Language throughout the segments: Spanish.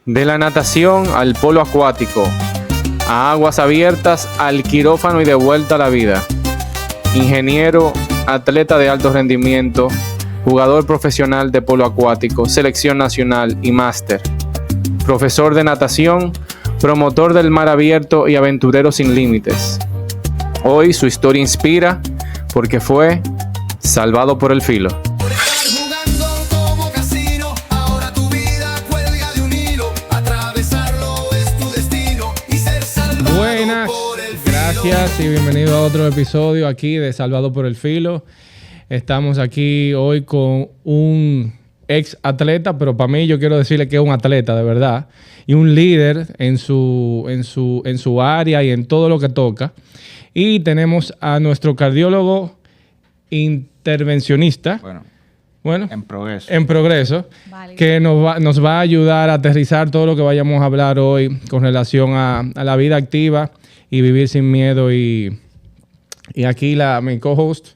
De la natación al polo acuático, a aguas abiertas, al quirófano y de vuelta a la vida. Ingeniero, atleta de alto rendimiento, jugador profesional de polo acuático, selección nacional y máster. Profesor de natación, promotor del mar abierto y aventurero sin límites. Hoy su historia inspira porque fue salvado por el filo. Buenas, gracias y bienvenido a otro episodio aquí de Salvado por el Filo. Estamos aquí hoy con un ex atleta, pero para mí yo quiero decirle que es un atleta de verdad y un líder en su área y en todo lo que toca. Y tenemos a nuestro cardiólogo intervencionista. Bueno, en progreso, vale, que nos va a ayudar a aterrizar todo lo que vayamos a hablar hoy con relación a la vida activa y vivir sin miedo. Y aquí mi co-host,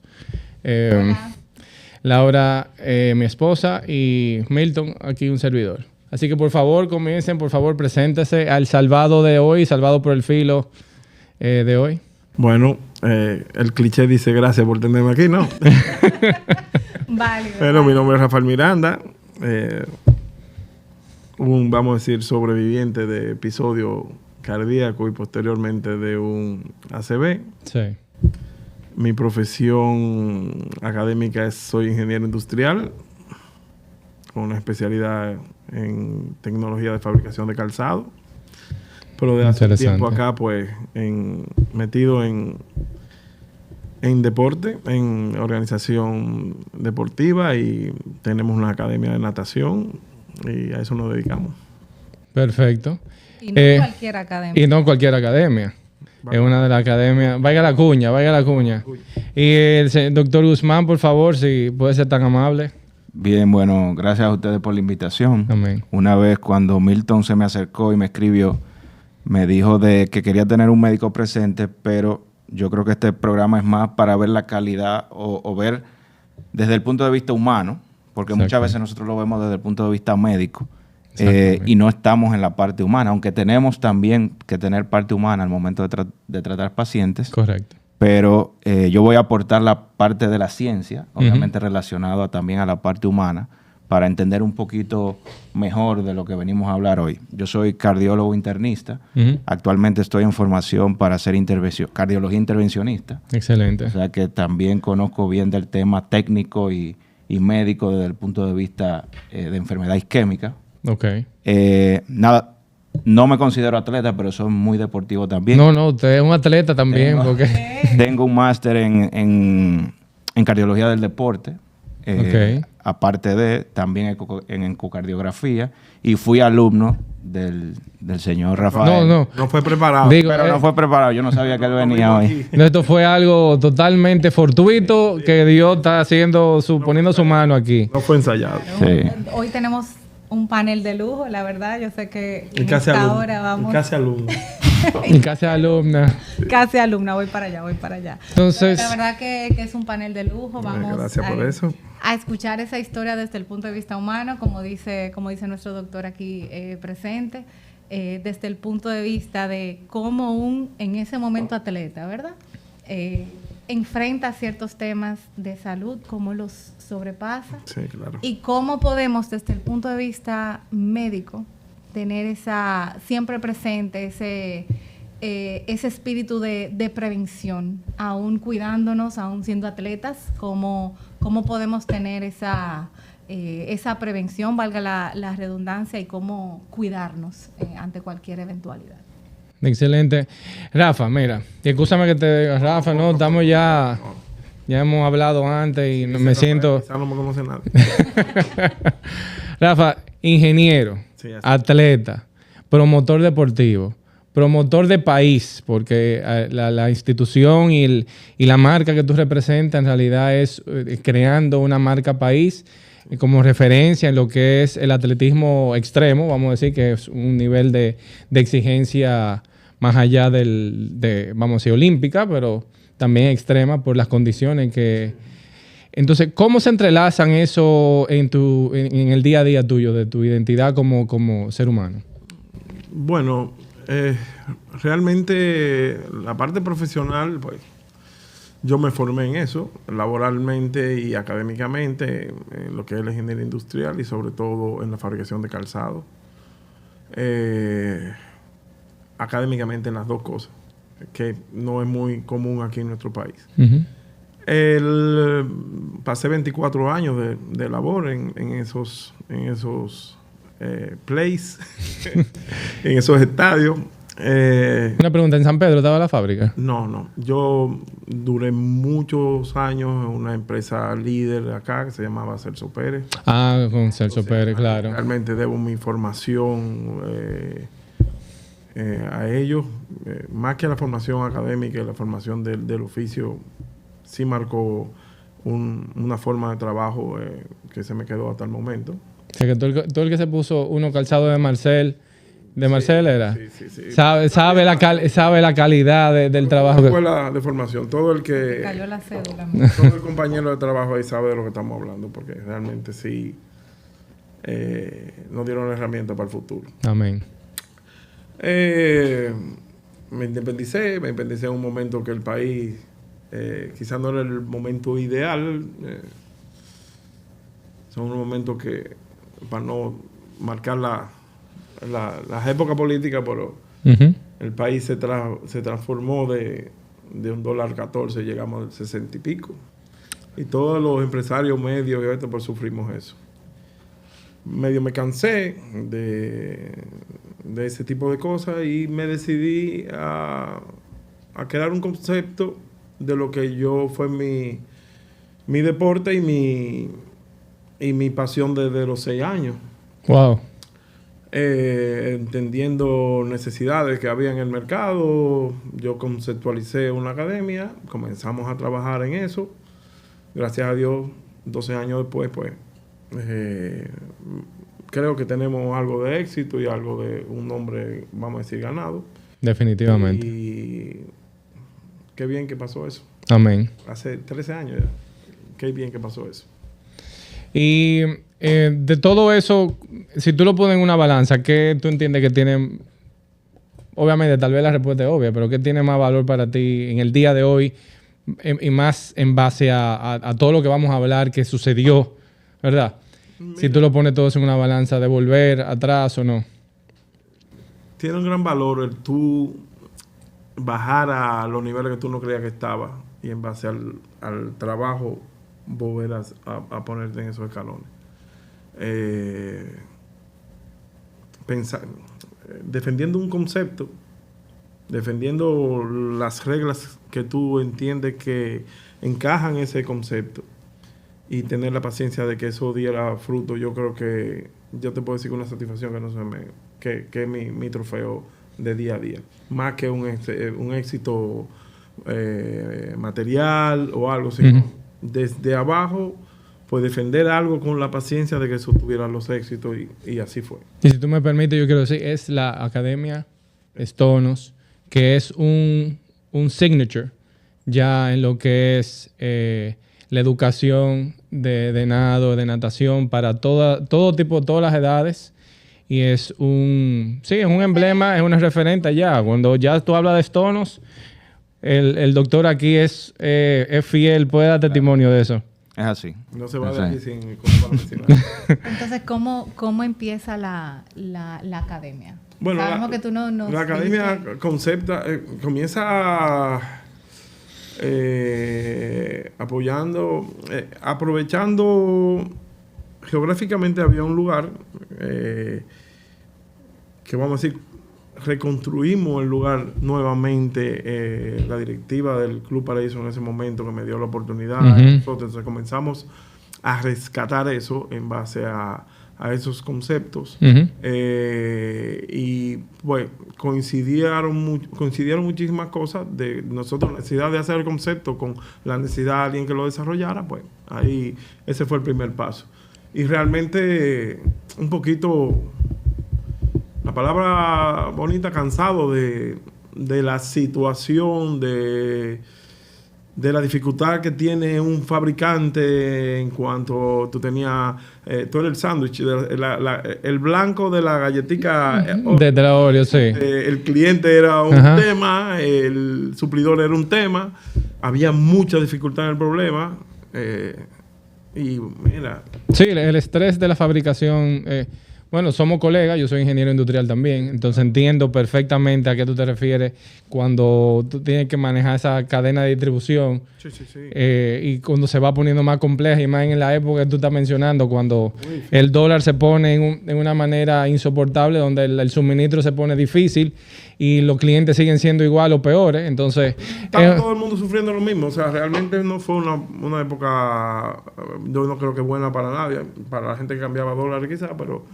Laura, mi esposa, y Milton, aquí un servidor. Así que por favor comiencen, por favor preséntese al salvado de hoy, salvado por el filo de hoy. Bueno, el cliché dice gracias por tenerme aquí, ¿no? Vale. Pero mi nombre es Rafael Miranda, vamos a decir, sobreviviente de episodio cardíaco y posteriormente de un ACV. Sí. Mi profesión académica soy ingeniero industrial con una especialidad en tecnología de fabricación de calzado. Pero de hace tiempo acá, pues, metido en deporte, en organización deportiva, y tenemos una academia de natación y a eso nos dedicamos. Perfecto. Y no cualquier academia. Y no cualquier academia. Es una de las academias. Vaya la cuña. Y el doctor Guzmán, por favor, si puede ser tan amable. Bien, bueno, gracias a ustedes por la invitación. Amén. Una vez cuando Milton se me acercó y me escribió, me dijo de que quería tener un médico presente, pero yo creo que este programa es más para ver la calidad o ver desde el punto de vista humano, porque muchas veces nosotros lo vemos desde el punto de vista médico y no estamos en la parte humana, aunque tenemos también que tener parte humana al momento de tratar pacientes. Correcto. Pero yo voy a aportar la parte de la ciencia, obviamente relacionado también a la parte humana, para entender un poquito mejor de lo que venimos a hablar hoy. Yo soy cardiólogo internista. Actualmente estoy en formación para hacer cardiología intervencionista. Excelente. O sea que también conozco bien del tema técnico y médico desde el punto de vista de enfermedad isquémica. Ok. Nada, no me considero atleta, pero soy muy deportivo también. No, usted es un atleta también. Tengo un máster en cardiología del deporte. Aparte de también en ecocardiografía, y fui alumno del señor Rafael. No fue preparado. No fue preparado, yo no sabía que él venía hoy. Esto fue algo totalmente fortuito que Dios está poniendo su mano aquí. No fue ensayado. Sí. Hoy tenemos un panel de lujo, la verdad. Yo sé que en esta hora vamos... Casi alumno. Y casi alumna. Casi alumna, voy para allá. Entonces, la verdad que es un panel de lujo. Vamos a escuchar esa historia desde el punto de vista humano, como dice nuestro doctor aquí presente, desde el punto de vista de cómo en ese momento atleta, ¿verdad? Enfrenta ciertos temas de salud, cómo los sobrepasa. Sí, claro. Y cómo podemos, desde el punto de vista médico, tener siempre presente ese espíritu de prevención, aún cuidándonos, aún siendo atletas, cómo podemos tener esa prevención, valga la redundancia, y cómo cuidarnos ante cualquier eventualidad. Excelente. Rafa, mira, y escúchame que te diga, Rafa, no, estamos ya hemos hablado antes y me siento... No me conoce nada. Rafa, ingeniero, atleta, promotor deportivo, promotor de país, porque la institución y la marca que tú representas en realidad es creando una marca país como referencia en lo que es el atletismo extremo, vamos a decir que es un nivel de exigencia más allá vamos a decir, olímpica, pero también extrema por las condiciones que... Entonces, ¿cómo se entrelazan eso en el día a día tuyo, de tu identidad como ser humano? Bueno, realmente la parte profesional, pues yo me formé en eso, laboralmente y académicamente, en lo que es la ingeniería industrial y sobre todo en la fabricación de calzado. Académicamente en las dos cosas, que no es muy común aquí en nuestro país. Pasé 24 años de labor en esos plays, en esos estadios. Una pregunta, ¿en San Pedro estaba la fábrica? No. Yo duré muchos años en una empresa líder acá que se llamaba Celso Pérez. Con Celso Pérez, claro. Realmente debo mi formación a ellos. Más que la formación académica y la formación del oficio, sí marcó una forma de trabajo que se me quedó hasta el momento. O sea, que todo el que se puso uno calzado de Marcel... ¿De Marcel era? Sí. Sabe la calidad del trabajo. Escuela de formación. Todo el que... Cayó la cédula. Todo el compañero de trabajo ahí sabe de lo que estamos hablando, porque realmente sí nos dieron la herramienta para el futuro. Amén. Me independicé en un momento que el país quizás no era el momento ideal. Son unos momentos que, para no marcar las épocas políticas, pero el país se transformó de $1.14, llegamos al 60 y pico. Y todos los empresarios medios y ahorita pues sufrimos eso. Medio me cansé de ese tipo de cosas y me decidí a crear un concepto de lo que fue mi deporte y mi pasión desde los 6 años. Wow. Entendiendo necesidades que había en el mercado, yo conceptualicé una academia, comenzamos a trabajar en eso. Gracias a Dios, 12 años después, pues, creo que tenemos algo de éxito y algo de un nombre, vamos a decir, ganado. Definitivamente. Y qué bien que pasó eso. Amén. Hace 13 años ya. Qué bien que pasó eso. Y de todo eso, si tú lo pones en una balanza, ¿qué tú entiendes que tiene? Obviamente, tal vez la respuesta es obvia, pero ¿qué tiene más valor para ti en el día de hoy? Y más en base a todo lo que vamos a hablar que sucedió, ¿verdad? Mira, si tú lo pones todo en una balanza de volver atrás o no. Tiene un gran valor el tú bajar a los niveles que tú no creías que estabas y en base al trabajo volver a ponerte en esos escalones. Defendiendo un concepto, defendiendo las reglas que tú entiendes que encajan ese concepto y tener la paciencia de que eso diera fruto. Yo creo que yo te puedo decir con una satisfacción que es mi trofeo de día a día, más que un éxito material o algo así. Desde abajo, pues defender algo con la paciencia de que eso tuviera los éxitos y así fue. Y si tú me permites, yo quiero decir, es la Academia Stonos, que es un signature ya en lo que es la educación de nado, de natación para todo tipo, todas las edades. Y es un emblema, es una referente ya. Cuando ya tú hablas de Stonos, el doctor aquí es fiel, puede dar testimonio de eso. Es así. No se va de aquí sin... Entonces, ¿cómo empieza la academia? Bueno, sabemos que tú no la academia comienza aprovechando geográficamente había un lugar que vamos a decir reconstruimos el lugar nuevamente, la directiva del Club Paraíso en ese momento que me dio la oportunidad. Nosotros comenzamos a rescatar eso en base a esos conceptos. Y pues coincidieron muchísimas cosas de nosotros, la necesidad de hacer el concepto con la necesidad de alguien que lo desarrollara. Pues ahí ese fue el primer paso. Y realmente un poquito... La palabra bonita, cansado de la situación de de la dificultad que tiene un fabricante en cuanto tú tenías, tú eres el sándwich, el blanco de la galletica de la Oreo, sí. El cliente era un tema, el suplidor era un tema, había mucha dificultad en el problema. Y mira. Sí, el estrés de la fabricación. Bueno, somos colegas, yo soy ingeniero industrial también, entonces entiendo perfectamente a qué tú te refieres cuando tú tienes que manejar esa cadena de distribución. Sí. Y cuando se va poniendo más compleja, y más en la época que tú estás mencionando, cuando el dólar se pone en una manera insoportable, donde el suministro se pone difícil y los clientes siguen siendo igual o peores. Entonces, está todo el mundo sufriendo lo mismo. O sea, realmente no fue una época, yo no creo que buena para nadie, para la gente que cambiaba dólares quizás, pero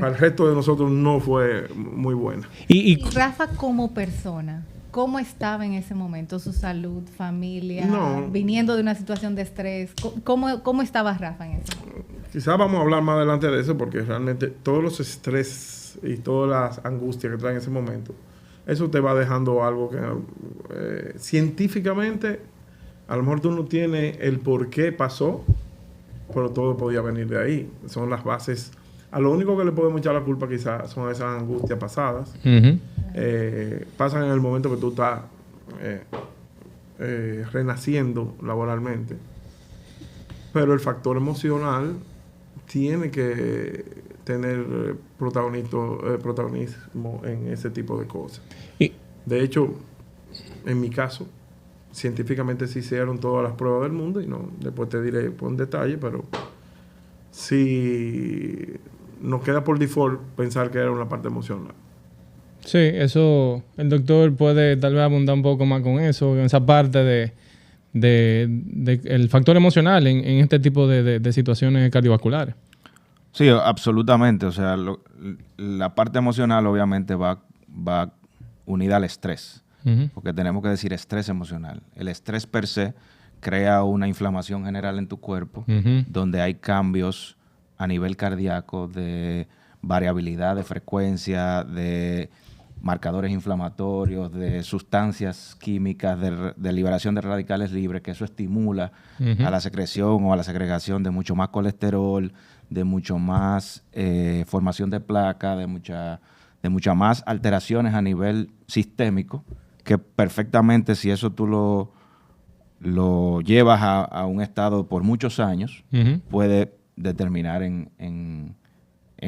para el resto de nosotros no fue muy buena. Y Rafa, como persona, ¿cómo estaba en ese momento? ¿Su salud, familia, viniendo de una situación de estrés? ¿Cómo estaba Rafa en ese momento? Quizás vamos a hablar más adelante de eso, porque realmente todos los estrés y todas las angustias que trae en ese momento, eso te va dejando algo que científicamente a lo mejor tú no tienes el por qué pasó, pero todo podía venir de ahí. Son las bases. A lo único que le podemos echar la culpa quizás son esas angustias pasadas. Pasan en el momento que tú estás renaciendo laboralmente. Pero el factor emocional tiene que tener protagonismo en ese tipo de cosas. De hecho, en mi caso, científicamente se hicieron todas las pruebas del mundo y después te diré por un detalle, pero sí nos queda por default pensar que era una parte emocional. Sí, eso el doctor puede tal vez abundar un poco más con eso, en esa parte de el factor emocional en este tipo de situaciones cardiovasculares. Sí, absolutamente. O sea, la parte emocional obviamente va unida al estrés, porque tenemos que decir estrés emocional. El estrés per se crea una inflamación general en tu cuerpo, donde hay cambios a nivel cardíaco de variabilidad de frecuencia, de marcadores inflamatorios, de sustancias químicas, de liberación de radicales libres, que eso estimula a la secreción o a la segregación de mucho más colesterol, de mucho más formación de placa, de muchas más alteraciones a nivel sistémico, que perfectamente, si eso tú lo llevas a un estado por muchos años, puede determinar en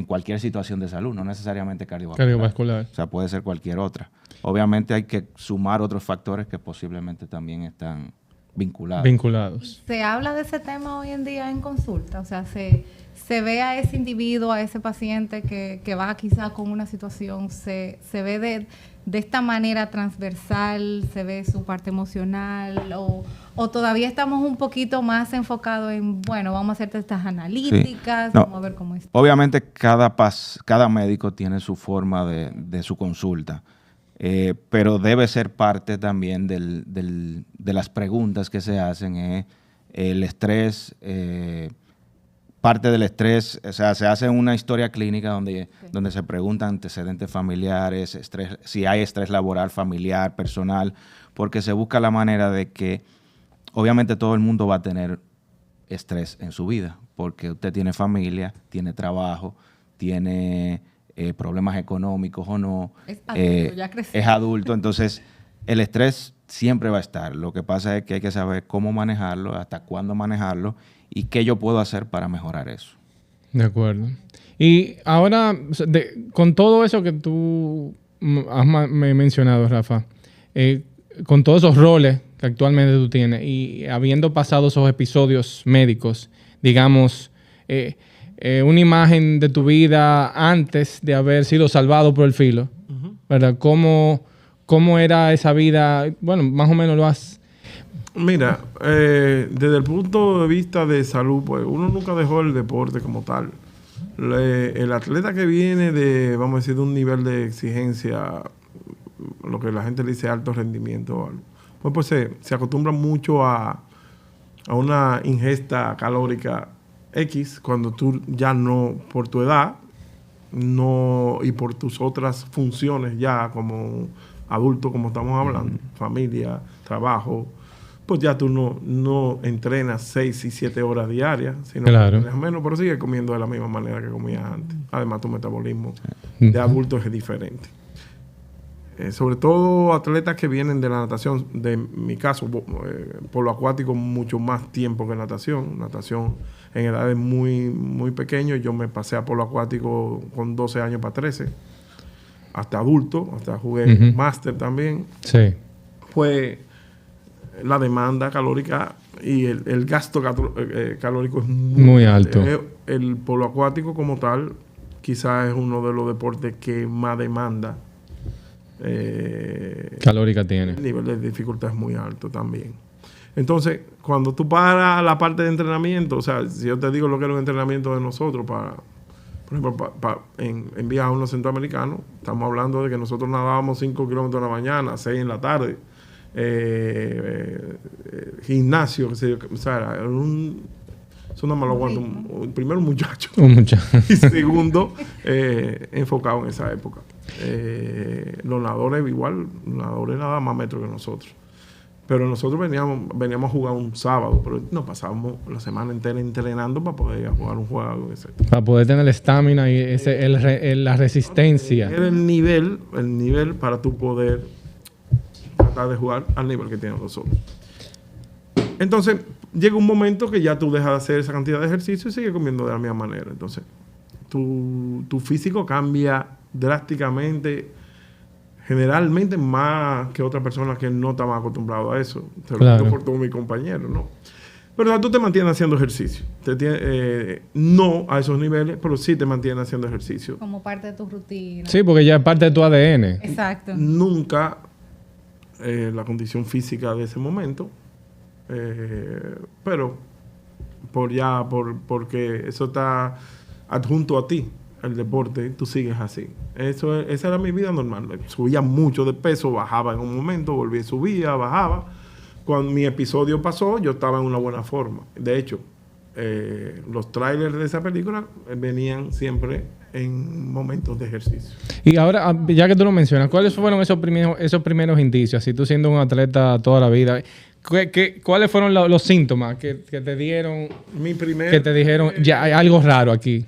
cualquier situación de salud, no necesariamente cardiovascular. O sea, puede ser cualquier otra. Obviamente hay que sumar otros factores que posiblemente también están vinculados. ¿Se habla de ese tema hoy en día en consulta? O sea, se ve a ese individuo, a ese paciente que va quizá con una situación, se ve de esta manera transversal, se ve su parte emocional, o todavía estamos un poquito más enfocados en, bueno, vamos a hacerte estas analíticas, vamos a ver cómo está. Obviamente cada médico tiene su forma de su consulta, pero debe ser parte también de las preguntas que se hacen, el estrés. Parte del estrés, o sea, se hace una historia clínica donde se preguntan antecedentes familiares, estrés, si hay estrés laboral, familiar, personal, porque se busca la manera de que, obviamente todo el mundo va a tener estrés en su vida, porque usted tiene familia, tiene trabajo, tiene problemas económicos o no. Es adulto, ya creció. Es adulto, entonces el estrés siempre va a estar. Lo que pasa es que hay que saber cómo manejarlo, hasta cuándo manejarlo, y qué yo puedo hacer para mejorar eso. De acuerdo. Y ahora, con todo eso que tú has mencionado, Rafa, con todos esos roles que actualmente tú tienes y habiendo pasado esos episodios médicos, digamos, una imagen de tu vida antes de haber sido salvado por el filo, ¿verdad? ¿Cómo era esa vida? Bueno, más o menos lo has... Mira, desde el punto de vista de salud, pues uno nunca dejó el deporte como tal. El atleta que viene de, vamos a decir, de un nivel de exigencia, lo que la gente le dice alto rendimiento, pues se acostumbra mucho a una ingesta calórica X, cuando tú ya no, por tu edad, no, y por tus otras funciones ya como adulto, como estamos hablando, familia, trabajo, pues ya tú no entrenas 6 y 7 horas diarias, sino Claro. que menos, pero sigues comiendo de la misma manera que comías antes. Además, tu metabolismo de adulto es diferente. Sobre todo atletas que vienen de la natación, de mi caso, polo acuático, mucho más tiempo que natación. Natación en edades muy, muy pequeñas. Yo me pasé a polo acuático con 12 años para 13, hasta adulto, hasta jugué máster también. Sí. Pues la demanda calórica y el gasto calórico es Muy alto. El polo acuático como tal quizás es uno de los deportes que más demanda. Calórica tiene. El nivel de dificultad es muy alto también. Entonces, cuando tú paras la parte de entrenamiento, o sea, si yo te digo lo que era un entrenamiento de nosotros por ejemplo, en viaje a unos centroamericanos, estamos hablando de que nosotros nadábamos 5 kilómetros en la mañana, 6 en la tarde, gimnasio, qué sé yo, o sea, eso no me lo aguanto. Primero un muchacho. Un muchacho. Y segundo, enfocado en esa época. Los nadadores igual, los nadadores nadaban más metros que nosotros. Pero nosotros veníamos a jugar un sábado, pero nos pasábamos la semana entera entrenando para poder ir a jugar un juego, etc. Para poder tener la estamina y la resistencia. Era el nivel para tú poder tratar de jugar al nivel que tienen los otros. Entonces, llega un momento que ya tú dejas de hacer esa cantidad de ejercicio y sigues comiendo de la misma manera. Entonces, tu físico cambia drásticamente, generalmente más que otras personas que no estaban acostumbrados a eso. Te lo Claro. digo por todos mis compañeros, ¿no? Pero tú te mantienes haciendo ejercicio. No a esos niveles, pero sí te mantienes haciendo ejercicio. Como parte de tu rutina. Sí, porque ya es parte de tu ADN. Exacto. Nunca la condición física de ese momento, pero porque eso está adjunto a ti, el deporte, tú sigues así. Esa era mi vida normal. Subía mucho de peso, bajaba en un momento, volvía, subía, bajaba. Cuando mi episodio pasó, yo estaba en una buena forma. De hecho, los trailers de esa película venían siempre en momentos de ejercicio. Y ahora, ya que tú lo mencionas, ¿cuáles fueron esos primeros indicios? Así tú siendo un atleta toda la vida, ¿cuáles fueron los síntomas que te dieron, que te dijeron, ya hay algo raro aquí?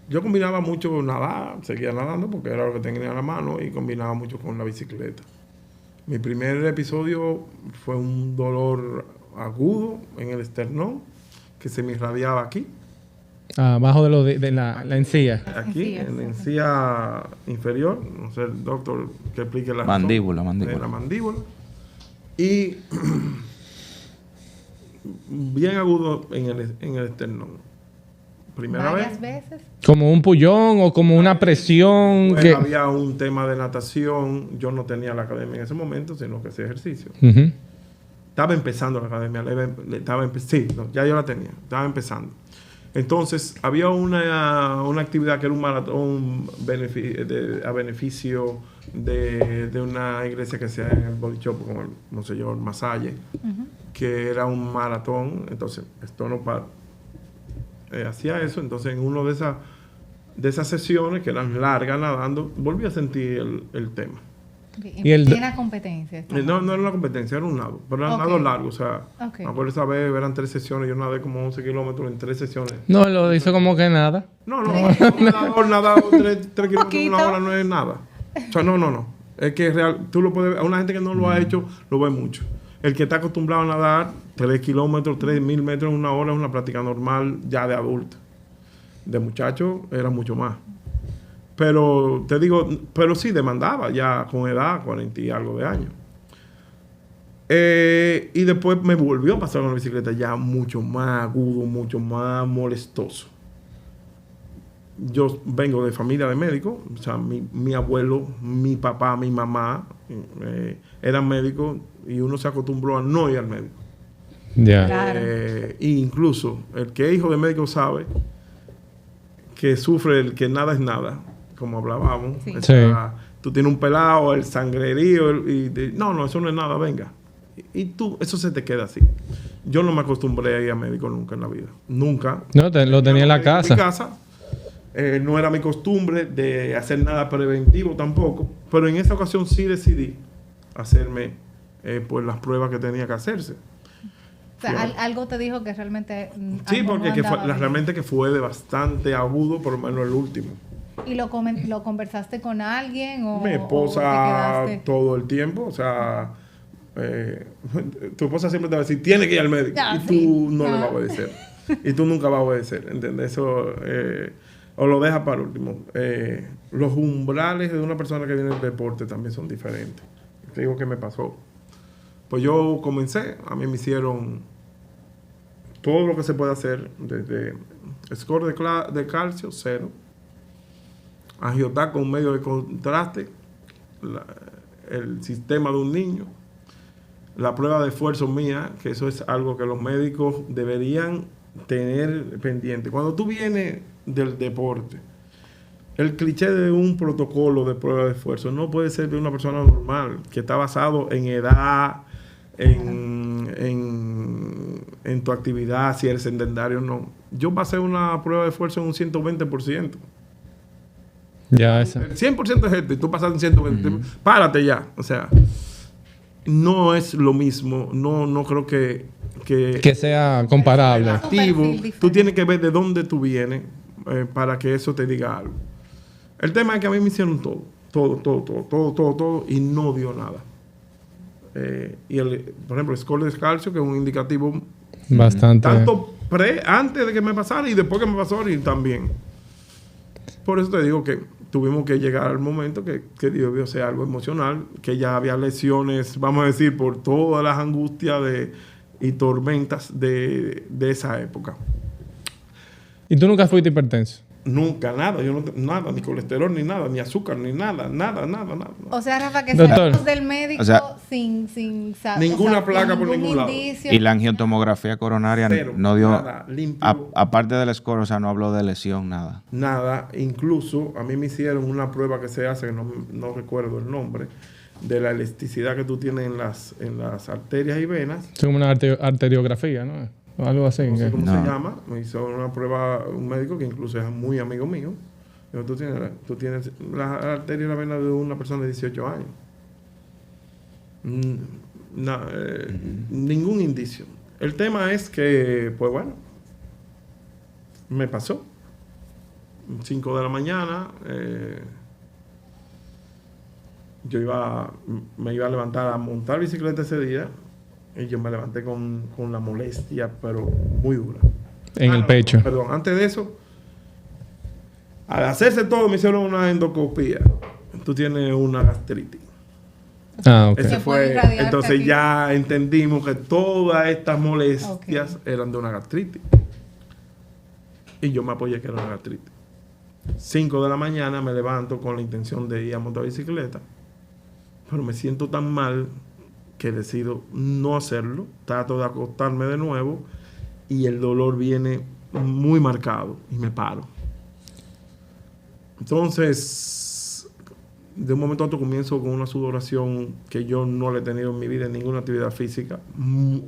Yo combinaba mucho nadar, seguía nadando porque era lo que tenía en la mano y combinaba mucho con la bicicleta. Mi primer episodio fue un dolor agudo en el esternón que se me irradiaba aquí. Abajo de la encía. Aquí, en la encía inferior. No sé, el doctor que explique la mandíbula. De la mandíbula. Y bien agudo en el esternón. Primera ¿Varias vez. veces? Como un pullón o como una presión. Pues había un tema de natación. Yo no tenía la academia en ese momento, sino que hacía ejercicio. Uh-huh. Estaba empezando la academia. Ya yo la tenía. Estaba empezando. Entonces, había una actividad que era un maratón a beneficio de una iglesia que se hace en el Body Shop con el Monseñor Masalle, que era un maratón. Entonces, esto no para. Hacía eso. Entonces, en una de esas sesiones que eran largas nadando, volví a sentir el tema. Y ¿Era competencia? No era una competencia, era un nado. Pero era un nado largo. O sea, me acuerdo esa vez, eran 3 sesiones. Yo nadé como 11 kilómetros en 3 sesiones. No, lo hizo como que nada. No. Un nadado 3 kilómetros en una hora no es nada. O sea, no. Es que es real. Tú lo puedes ver. A una gente que no lo ha hecho, lo ve mucho. El que está acostumbrado a nadar 3 kilómetros, 3.000 metros en una hora es una práctica normal ya de adulto. De muchacho era mucho más. Pero te digo, pero sí demandaba ya con edad, 40 y algo de años. Y después me volvió a pasar con la bicicleta ya mucho más agudo, mucho más molestoso. Yo vengo de familia de médicos, o sea, mi abuelo, mi papá, mi mamá eran médicos y uno se acostumbró a no ir al médico. Ya. Claro. Incluso el que es hijo de médico sabe que sufre el que nada es nada, como hablábamos. Sí. O sea, tú tienes un pelado, el sangrerío, no, eso no es nada, venga. Y tú, eso se te queda así. Yo no me acostumbré a ir a médico nunca en la vida. Nunca. No, lo tenía en la casa. En mi casa. No era mi costumbre de hacer nada preventivo tampoco. Pero en esa ocasión sí decidí hacerme por las pruebas que tenía que hacerse. O sea, algo te dijo que realmente... Sí, algo porque no que andaba bien. realmente que fue de bastante agudo, por lo menos el último. ¿Y lo conversaste con alguien o Mi o te esposa quedaste? todo el tiempo, o sea, tu esposa siempre te va a decir, tiene que ir al médico, Ya, y tú sí. no le Ah. vas a obedecer. Y tú nunca vas a obedecer, ¿entiendes? Eso, o lo dejas para último. Los umbrales de una persona que viene del deporte también son diferentes. Te digo qué me pasó. Pues yo comencé, a mí me hicieron todo lo que se puede hacer, desde score de calcio, 0, angiotá con medio de contraste, el sistema de un niño, la prueba de esfuerzo mía, que eso es algo que los médicos deberían tener pendiente. Cuando tú vienes del deporte, el cliché de un protocolo de prueba de esfuerzo no puede ser de una persona normal, que está basado en edad, en tu actividad, si eres sedentario o no. Yo pasé una prueba de esfuerzo en un 120%. Ya esa. El 100% es esto y tú pasas en 120. Párate ya. O sea, no es lo mismo. No creo que sea comparable. activo. Un perfil diferente. Tú tienes que ver de dónde tú vienes para que eso te diga algo. El tema es que a mí me hicieron todo y no dio nada. Por ejemplo, el score de calcio, que es un indicativo Bastante. tanto antes de que me pasara y después que me pasó y también. Por eso te digo que tuvimos que llegar al momento que debió ser algo emocional, que ya había lesiones, vamos a decir, por todas las angustias y tormentas de esa época. ¿Y tú nunca fuiste hipertenso? Nunca, nada, nada, ni colesterol, ni nada, ni azúcar, ni nada. O sea, Rafa, que Doctor. salimos del médico O sea, sin ninguna placa por ningún ningún lado. indicio. Y la angiotomografía coronaria Cero, no dio, nada, limpio. aparte del score, o sea, no habló de lesión, nada. Nada, incluso a mí me hicieron una prueba que se hace, que no recuerdo el nombre, de la elasticidad que tú tienes en las arterias y venas. Es como una arteriografía, ¿no? O algo así. No sé que- cómo No. se llama. Me hizo una prueba un médico que incluso es muy amigo mío. Dijo, tú tienes la arteria y la vena de una persona de 18 años. Ningún indicio. El tema es que, pues bueno, me pasó. 5 de la mañana, me iba a levantar a montar bicicleta ese día y yo me levanté con la molestia, pero muy dura. En el pecho. Perdón, antes de eso, al hacerse todo me hicieron una endoscopía. Tú tienes una gastritis. Ah, ok. Ese Se puede fue, irradiarte entonces aquí. ya entendimos que todas estas molestias eran de una gastritis. Y yo me apoyé que era una gastritis. 5 de la mañana me levanto con la intención de ir a montar bicicleta, pero me siento tan mal que decido no hacerlo. Trato de acostarme de nuevo y el dolor viene muy marcado y me paro. Entonces, de un momento a otro comienzo con una sudoración que yo no le he tenido en mi vida en ninguna actividad física,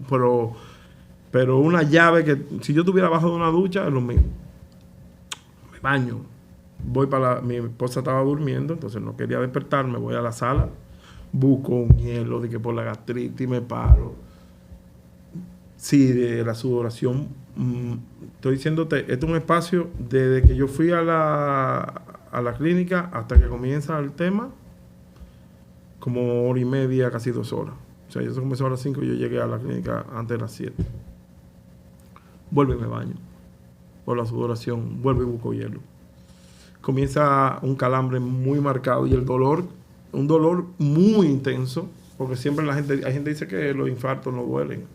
pero una llave que si yo estuviera abajo de una ducha es lo mismo. Me baño, mi esposa estaba durmiendo, entonces no quería despertarme, voy a la sala, busco un hielo de que por la gastritis me paro. Sí, de la sudoración, estoy diciéndote, este es un espacio desde que yo fui a la clínica hasta que comienza el tema, como hora y media, casi 2 horas. O sea, yo comenzó a las 5 y yo llegué a la clínica antes de las 7. Vuelvo y me baño. Por la sudoración, vuelvo y busco hielo. Comienza un calambre muy marcado y el dolor, un dolor muy intenso, porque siempre hay gente que dice que los infartos no duelen.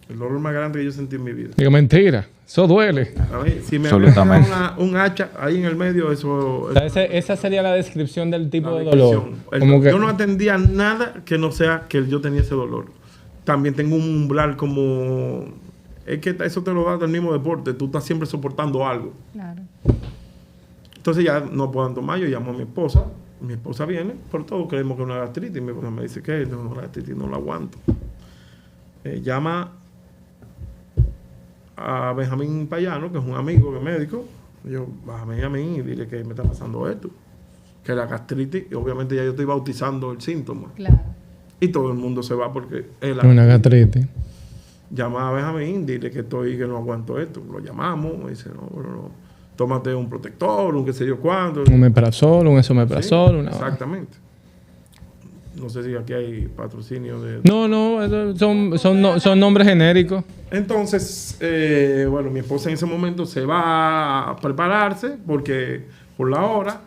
El dolor más grande que yo sentí en mi vida. Digo, mentira. Eso duele. A mí, si me Absolutamente. un hacha ahí en el medio, eso... O sea, esa sería la descripción del tipo la de dolor. descripción. Como que, Yo no atendía nada que no sea que yo tenía ese dolor. También tengo un umbral como... Es que eso te lo da del mismo deporte. Tú estás siempre soportando algo. Claro. Entonces ya no puedo tomar. Yo llamo a mi esposa. Mi esposa viene. Por todo creemos que es una gastritis. Mi esposa me dice que es una gastritis. No la aguanto. Llama a Benjamín Payano, que es un amigo, que es médico. Yo, bájame a mí y dile que me está pasando esto. Que la gastritis, y obviamente ya yo estoy bautizando el síntoma. Claro. Y todo el mundo se va porque es Una gastritis. Llama a Benjamín, dile que no aguanto esto. Lo llamamos, me dice, no, tómate un protector, un qué sé yo cuánto. Un omeprazol, un esomeprazol. Sí, una... exactamente. No sé si aquí hay patrocinio de... No, son nombres genéricos. Entonces, bueno, mi esposa en ese momento se va a prepararse porque por la hora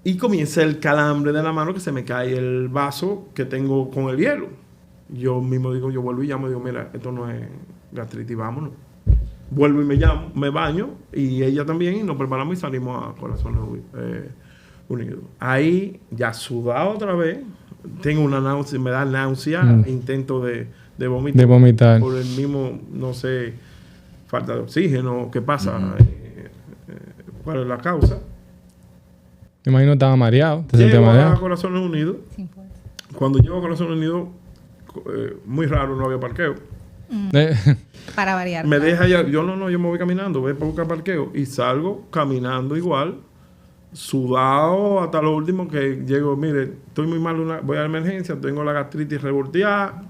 y comienza el calambre de la mano, que se me cae el vaso que tengo con el hielo. Yo mismo digo, yo vuelvo y llamo y digo, mira, esto no es gastritis, vámonos. Vuelvo y me baño y ella también y nos preparamos y salimos a Corazones Unidos. Ahí ya sudado otra vez, tengo una náusea, me da náusea, intento de vomitar. De vomitar. Por el mismo, no sé, falta de oxígeno, ¿qué pasa? ¿Cuál es la causa? Me imagino que estaba mareado. ¿Te sentías Llego mareado? a Corazones Unidos. Sin fuerza. Cuando llego a Corazones Unidos, muy raro, no había parqueo. Para variar. Me deja ya, yo me voy caminando, voy para buscar parqueo y salgo caminando igual, sudado hasta lo último que llego, mire, estoy muy mal, voy a la emergencia, tengo la gastritis revolteada.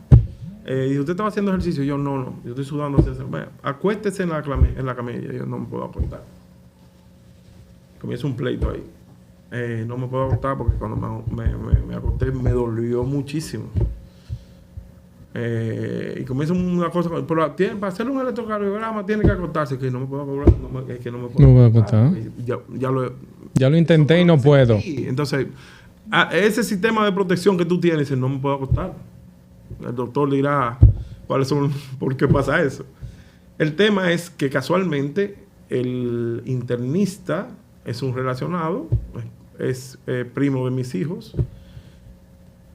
Y usted estaba haciendo ejercicio, yo no, yo estoy sudando. Bueno, acuéstese en la camilla, yo no me puedo acostar. Comienza un pleito ahí. No me puedo acostar porque cuando me acosté me dolió muchísimo. Y comienza una cosa, pero para hacer un electrocardiograma tiene que acostarse, que no me puedo acostar, que no me puedo acostar. Ya lo intenté y no puedo. Sí, entonces, ese sistema de protección que tú tienes, no me puedo acostar. El doctor dirá por qué pasa eso. El tema es que casualmente el internista es un relacionado, es primo de mis hijos.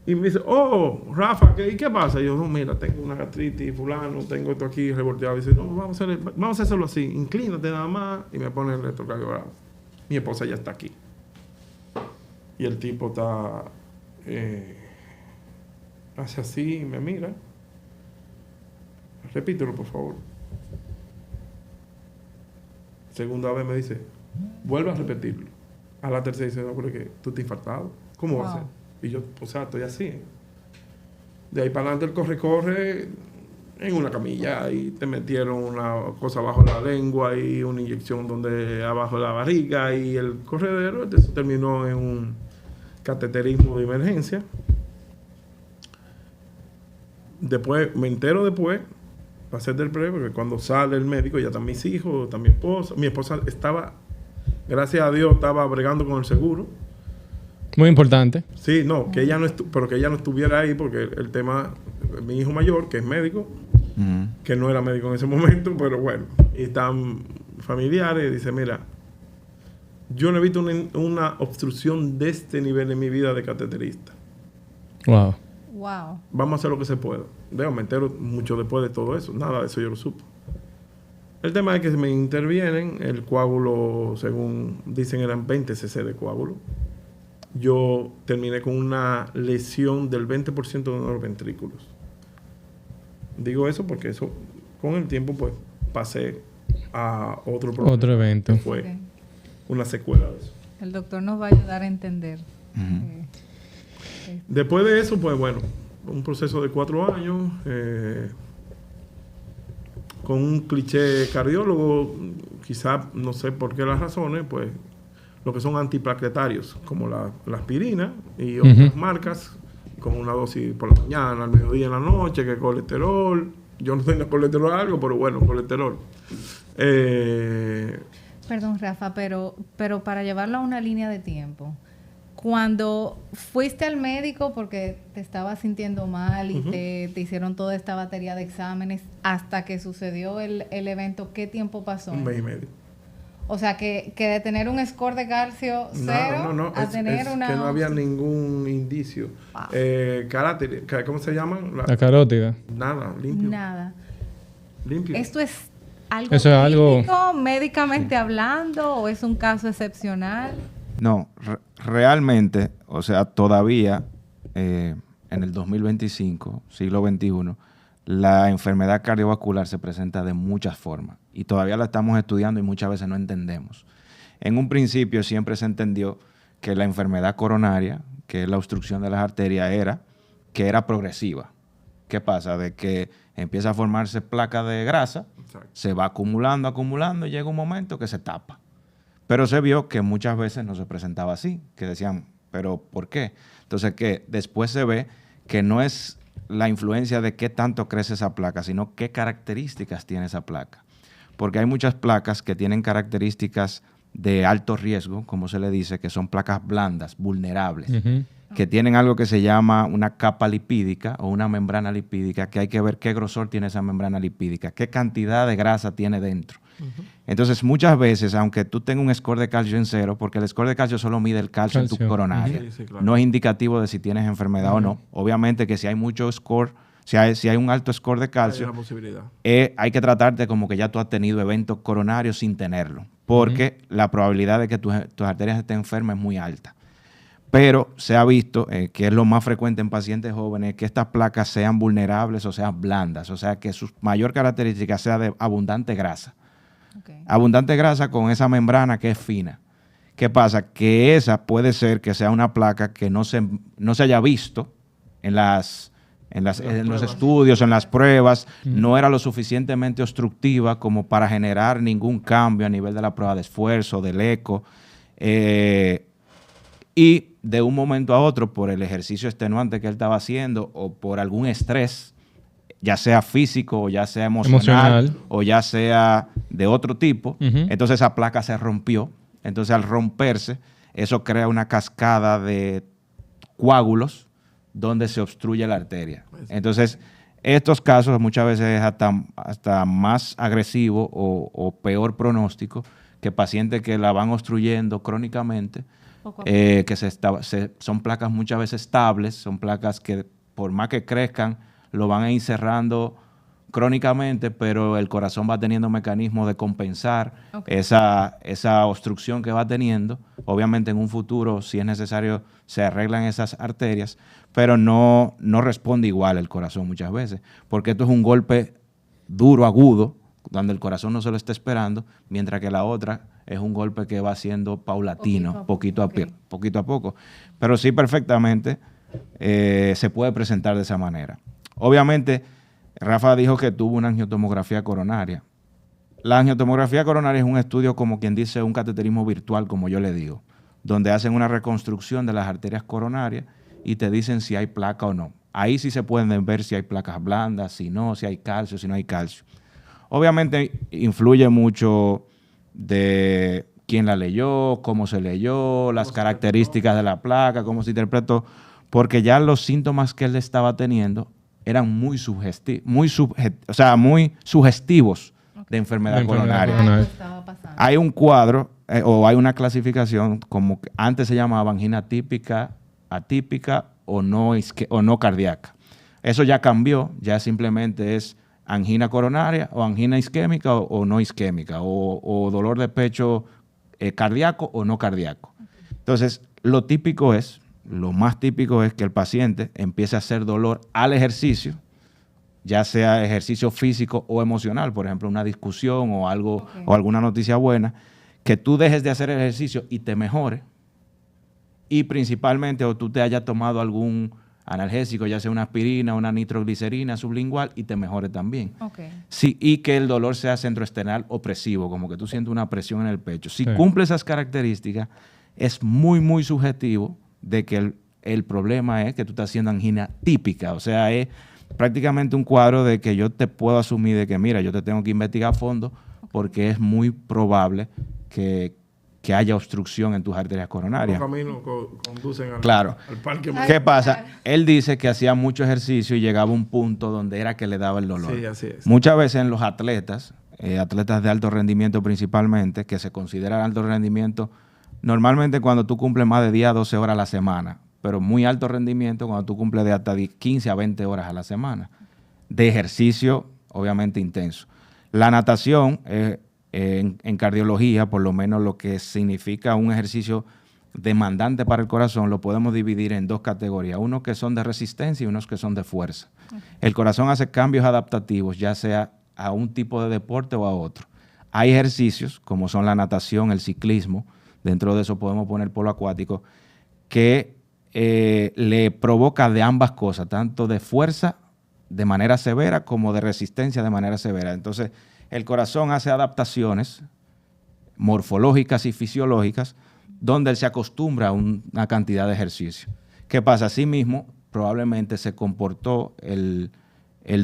Y me dice, Rafa, ¿qué pasa? Y yo, no, mira, tengo una gastritis, fulano, tengo esto aquí revolteado. Y dice, no, vamos a hacerlo así, inclínate nada más. Y me pone el electrocardiograma. Mi esposa ya está aquí. Y el tipo está, hace así y me mira. Repítelo, por favor. Segunda vez me dice, vuelve a repetirlo. A la tercera dice, no, porque tú te has infartado. ¿Cómo va a ser? Y yo, estoy así. De ahí para adelante el corre en una camilla y te metieron una cosa bajo la lengua y una inyección donde abajo de la barriga y el corredero. Entonces terminó en un cateterismo de emergencia. Después, me entero después, para hacer del pre, porque cuando sale el médico ya están mis hijos, está mi esposa. Mi esposa estaba, gracias a Dios, estaba bregando con el seguro. Muy importante. Sí, no, que ella no pero que ella no estuviera ahí porque el tema, mi hijo mayor, que es médico, que no era médico en ese momento, pero bueno, y están familiares, dice, mira, yo no he visto una obstrucción de este nivel en mi vida de cateterista. Wow. Vamos a hacer lo que se pueda. Me entero mucho después de todo eso, nada de eso yo lo supo. El tema es que me intervienen, el coágulo, según dicen, eran 20 cc de coágulo. Yo terminé con una lesión del 20% de los ventrículos. Digo eso porque eso, con el tiempo, pues, pasé a otro problema. Otro evento. Que fue una secuela de eso. El doctor nos va a ayudar a entender. Después de eso, pues, bueno, un proceso de 4 años, con un cliché cardiólogo, quizá, no sé por qué las razones, pues, lo que son antiplaquetarios, como la aspirina y otras marcas, con una dosis por la mañana, al mediodía, en la noche, que colesterol. Yo no tengo colesterol algo, pero bueno, colesterol. Perdón, Rafa, pero para llevarlo a una línea de tiempo, cuando fuiste al médico porque te estabas sintiendo mal y te hicieron toda esta batería de exámenes hasta que sucedió el evento, ¿qué tiempo pasó? 1 mes y medio. O sea, que de tener un score de calcio cero a tener una... que no había ningún indicio. Wow. ¿Cómo se llaman? La carótida. Nada, limpio. Nada. Limpio. ¿Esto es algo Eso es algo clínico, médicamente hablando, o es un caso excepcional? No, realmente, o sea, todavía en el 2025, siglo XXI, la enfermedad cardiovascular se presenta de muchas formas y todavía la estamos estudiando y muchas veces no entendemos. En un principio siempre se entendió que la enfermedad coronaria, que es la obstrucción de las arterias, era que era progresiva. ¿Qué pasa? De que empieza a formarse placa de grasa, se va acumulando y llega un momento que se tapa. Pero se vio que muchas veces no se presentaba así, que decían, ¿pero por qué? Entonces, que después se ve que no es la influencia de qué tanto crece esa placa, sino qué características tiene esa placa. Porque hay muchas placas que tienen características de alto riesgo, como se le dice, que son placas blandas, vulnerables, que tienen algo que se llama una capa lipídica o una membrana lipídica, que hay que ver qué grosor tiene esa membrana lipídica, qué cantidad de grasa tiene dentro. Entonces, muchas veces, aunque tú tengas un score de calcio en 0, porque el score de calcio solo mide el calcio en tu coronaria, claro. No es indicativo de si tienes enfermedad o no. Obviamente que si hay mucho score, si hay un alto score de calcio, hay que tratarte como que ya tú has tenido eventos coronarios sin tenerlo, porque la probabilidad de que tus arterias estén enfermas es muy alta. Pero se ha visto, que es lo más frecuente en pacientes jóvenes, que estas placas sean vulnerables o sean blandas, o sea que su mayor característica sea de abundante grasa. Okay. Abundante grasa con esa membrana que es fina. ¿Qué pasa? Que esa puede ser que sea una placa que no se haya visto en los estudios, en las pruebas, no era lo suficientemente obstructiva como para generar ningún cambio a nivel de la prueba de esfuerzo, del eco. Y de un momento a otro, por el ejercicio extenuante que él estaba haciendo o por algún estrés, ya sea físico o ya sea emocional. O ya sea de otro tipo, entonces esa placa se rompió. Entonces al romperse, eso crea una cascada de coágulos donde se obstruye la arteria. Entonces, estos casos muchas veces es hasta más agresivo o peor pronóstico que pacientes que la van obstruyendo crónicamente, que son placas muchas veces estables, son placas que por más que crezcan, lo van a ir cerrando crónicamente, pero el corazón va teniendo mecanismos de compensar esa obstrucción que va teniendo. Obviamente en un futuro, si es necesario, se arreglan esas arterias, pero no responde igual el corazón muchas veces, porque esto es un golpe duro, agudo, donde el corazón no se lo está esperando, mientras que la otra es un golpe que va siendo paulatino, poquito a poco. Pero sí, perfectamente se puede presentar de esa manera. Obviamente, Rafa dijo que tuvo una angiotomografía coronaria. La angiotomografía coronaria es un estudio, como quien dice, un cateterismo virtual, como yo le digo, donde hacen una reconstrucción de las arterias coronarias y te dicen si hay placa o no. Ahí sí se pueden ver si hay placas blandas, si no, si hay calcio, si no hay calcio. Obviamente influye mucho de quién la leyó, cómo se leyó, las características de la placa, cómo se interpretó, porque ya los síntomas que él estaba teniendo eran muy sugestivos de enfermedad coronaria. Hay un cuadro o hay una clasificación, como que antes se llamaba angina típica, atípica o no cardíaca. Eso ya cambió, ya simplemente es angina coronaria o angina isquémica o no isquémica, o dolor de pecho cardíaco o no cardíaco. Entonces, lo más típico es que el paciente empiece a hacer dolor al ejercicio, ya sea ejercicio físico o emocional, por ejemplo, una discusión o algo o alguna noticia buena, que tú dejes de hacer ejercicio y te mejore, y principalmente o tú te hayas tomado algún analgésico, ya sea una aspirina, una nitroglicerina sublingual, y te mejore también. Sí, y que el dolor sea centroesternal opresivo, como que tú sientes una presión en el pecho. Si cumple esas características, es muy, muy subjetivo de que el problema es que tú estás haciendo angina típica. O sea, es prácticamente un cuadro de que yo te puedo asumir de que, mira, yo te tengo que investigar a fondo porque es muy probable que haya obstrucción en tus arterias coronarias. Los caminos conducen al parque. ¿Qué pasa? Él dice que hacía mucho ejercicio y llegaba a un punto donde era que le daba el dolor. Sí, así es. Muchas veces en los atletas de alto rendimiento principalmente, que se considera alto rendimiento, normalmente cuando tú cumples más de 10 a 12 horas a la semana, pero muy alto rendimiento cuando tú cumples de hasta 15 a 20 horas a la semana, de ejercicio obviamente intenso. La natación en cardiología, por lo menos lo que significa un ejercicio demandante para el corazón, lo podemos dividir en dos categorías, unos que son de resistencia y unos que son de fuerza. El corazón hace cambios adaptativos, ya sea a un tipo de deporte o a otro. Hay ejercicios, como son la natación, el ciclismo, dentro de eso podemos poner polo acuático, que le provoca de ambas cosas, tanto de fuerza de manera severa como de resistencia de manera severa. Entonces, el corazón hace adaptaciones morfológicas y fisiológicas donde él se acostumbra a una cantidad de ejercicio. ¿Qué pasa? Asimismo, probablemente se comportó el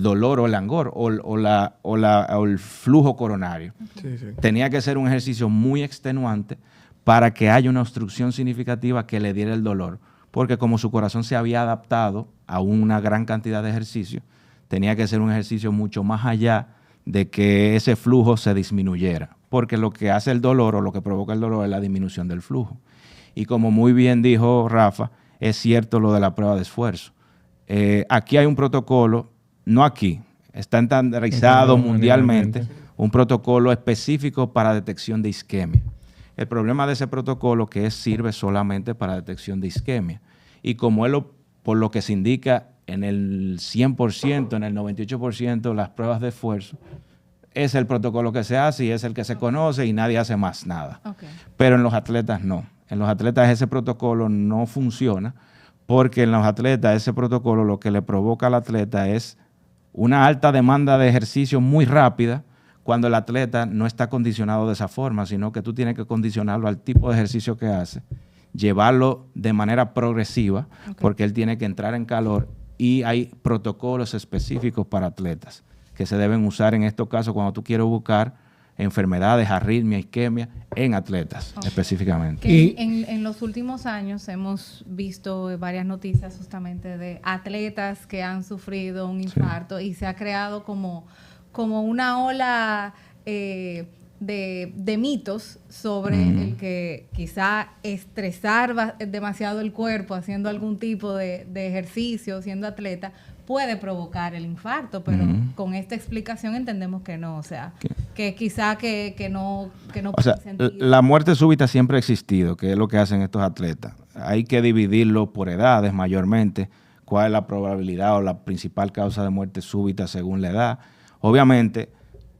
dolor o el angor o el flujo coronario. Sí, sí. Tenía que ser un ejercicio muy extenuante para que haya una obstrucción significativa que le diera el dolor, porque como su corazón se había adaptado a una gran cantidad de ejercicio, tenía que ser un ejercicio mucho más allá de que ese flujo se disminuyera, porque lo que hace el dolor o lo que provoca el dolor es la disminución del flujo. Y como muy bien dijo Rafa, es cierto lo de la prueba de esfuerzo. Aquí hay un protocolo, no aquí, está estandarizado mundialmente, un protocolo específico para detección de isquemia. El problema de ese protocolo que sirve solamente para detección de isquemia. Y como por lo que se indica en el 100%, en el 98% las pruebas de esfuerzo, es el protocolo que se hace y es el que se conoce y nadie hace más nada. Okay. Pero en los atletas no. En los atletas ese protocolo no funciona porque en los atletas ese protocolo lo que le provoca al atleta es una alta demanda de ejercicio muy rápida cuando el atleta no está condicionado de esa forma, sino que tú tienes que condicionarlo al tipo de ejercicio que hace, llevarlo de manera progresiva, porque él tiene que entrar en calor y hay protocolos específicos para atletas que se deben usar en estos casos cuando tú quieres buscar enfermedades, arritmia, isquemia en atletas específicamente. Y en los últimos años hemos visto varias noticias justamente de atletas que han sufrido un infarto y se ha creado como una ola de mitos sobre el que quizá estresar demasiado el cuerpo haciendo algún tipo de ejercicio, siendo atleta, puede provocar el infarto, pero con esta explicación entendemos que no, o sea, que quizá que no o sea, la muerte súbita siempre ha existido, que es lo que hacen estos atletas. Hay que dividirlo por edades mayormente, cuál es la probabilidad o la principal causa de muerte súbita según la edad. Obviamente,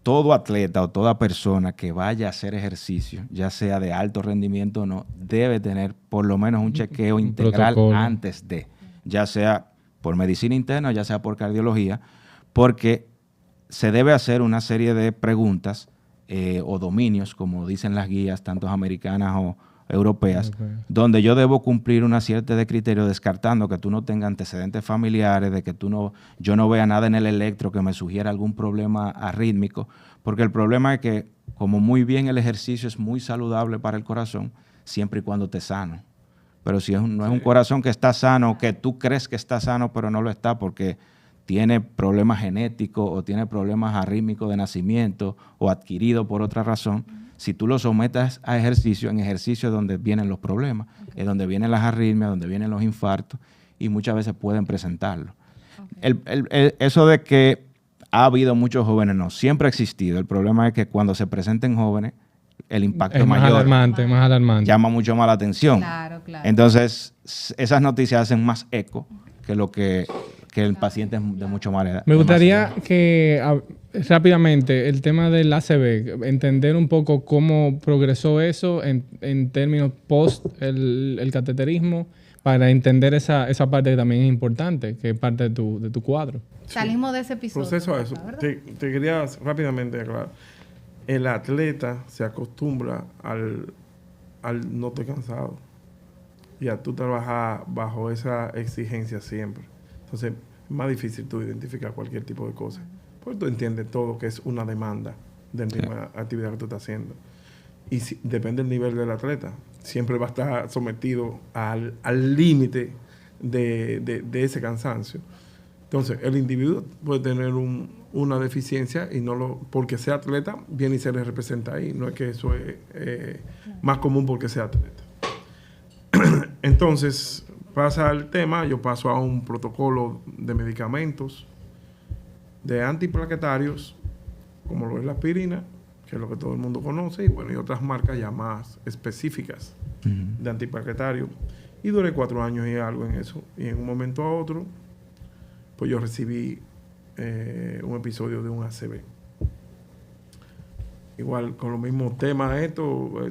todo atleta o toda persona que vaya a hacer ejercicio, ya sea de alto rendimiento o no, debe tener por lo menos un chequeo integral antes de, ya sea por medicina interna o ya sea por cardiología, porque se debe hacer una serie de preguntas o dominios, como dicen las guías, tanto americanas o europeas, donde yo debo cumplir una serie de criterios descartando que tú no tengas antecedentes familiares, de que yo no vea nada en el electro que me sugiera algún problema arrítmico, porque el problema es que, como muy bien el ejercicio es muy saludable para el corazón, siempre y cuando esté sano. Pero si no es un corazón que está sano, que tú crees que está sano, pero no lo está porque tiene problemas genéticos o tiene problemas arrítmicos de nacimiento o adquirido por otra razón, si tú lo sometes a ejercicio, en ejercicio es donde vienen los problemas, es donde vienen las arritmias, donde vienen los infartos y muchas veces pueden presentarlo. Eso de que ha habido muchos jóvenes, no, siempre ha existido. El problema es que cuando se presenten jóvenes, el impacto es mayor. Más alarmante. Llama mucho más la atención. Claro. Entonces, esas noticias hacen más eco que lo que el paciente es de mucho más edad. Me gustaría que rápidamente el tema del ACV, entender un poco cómo progresó eso en términos post el cateterismo, para entender esa parte que también es importante, que es parte de tu cuadro. Salimos de ese episodio. Proceso a eso. Te quería rápidamente aclarar. El atleta se acostumbra al no estar cansado y a tú trabajar bajo esa exigencia siempre. Entonces, es más difícil tú identificar cualquier tipo de cosa. Porque tú entiendes todo que es una demanda de la misma actividad que tú estás haciendo. Y depende del nivel del atleta. Siempre va a estar sometido al límite de ese cansancio. Entonces, el individuo puede tener una deficiencia y porque sea atleta, viene y se le representa ahí. No es que eso es más común porque sea atleta. Entonces, pasa el tema, yo paso a un protocolo de medicamentos, de antiplaquetarios, como lo es la aspirina, que es lo que todo el mundo conoce, y otras marcas ya más específicas de antiplaquetarios. Y duré 4 años y algo en eso. Y en un momento a otro, pues yo recibí un episodio de un ACV. Igual con los mismos temas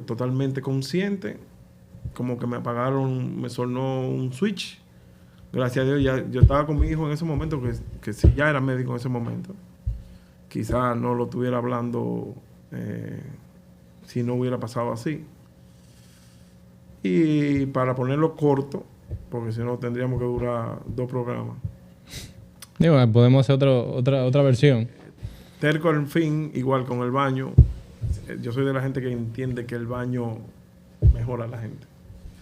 totalmente consciente, como que me apagaron, me sonó un switch. Gracias a Dios, ya, yo estaba con mi hijo en ese momento, que sí, ya era médico en ese momento. Quizás no lo estuviera hablando si no hubiera pasado así. Y para ponerlo corto, porque si no tendríamos que durar 2 programas. Digo, podemos hacer otra versión. Terco al fin, igual con el baño. Yo soy de la gente que entiende que el baño mejora a la gente.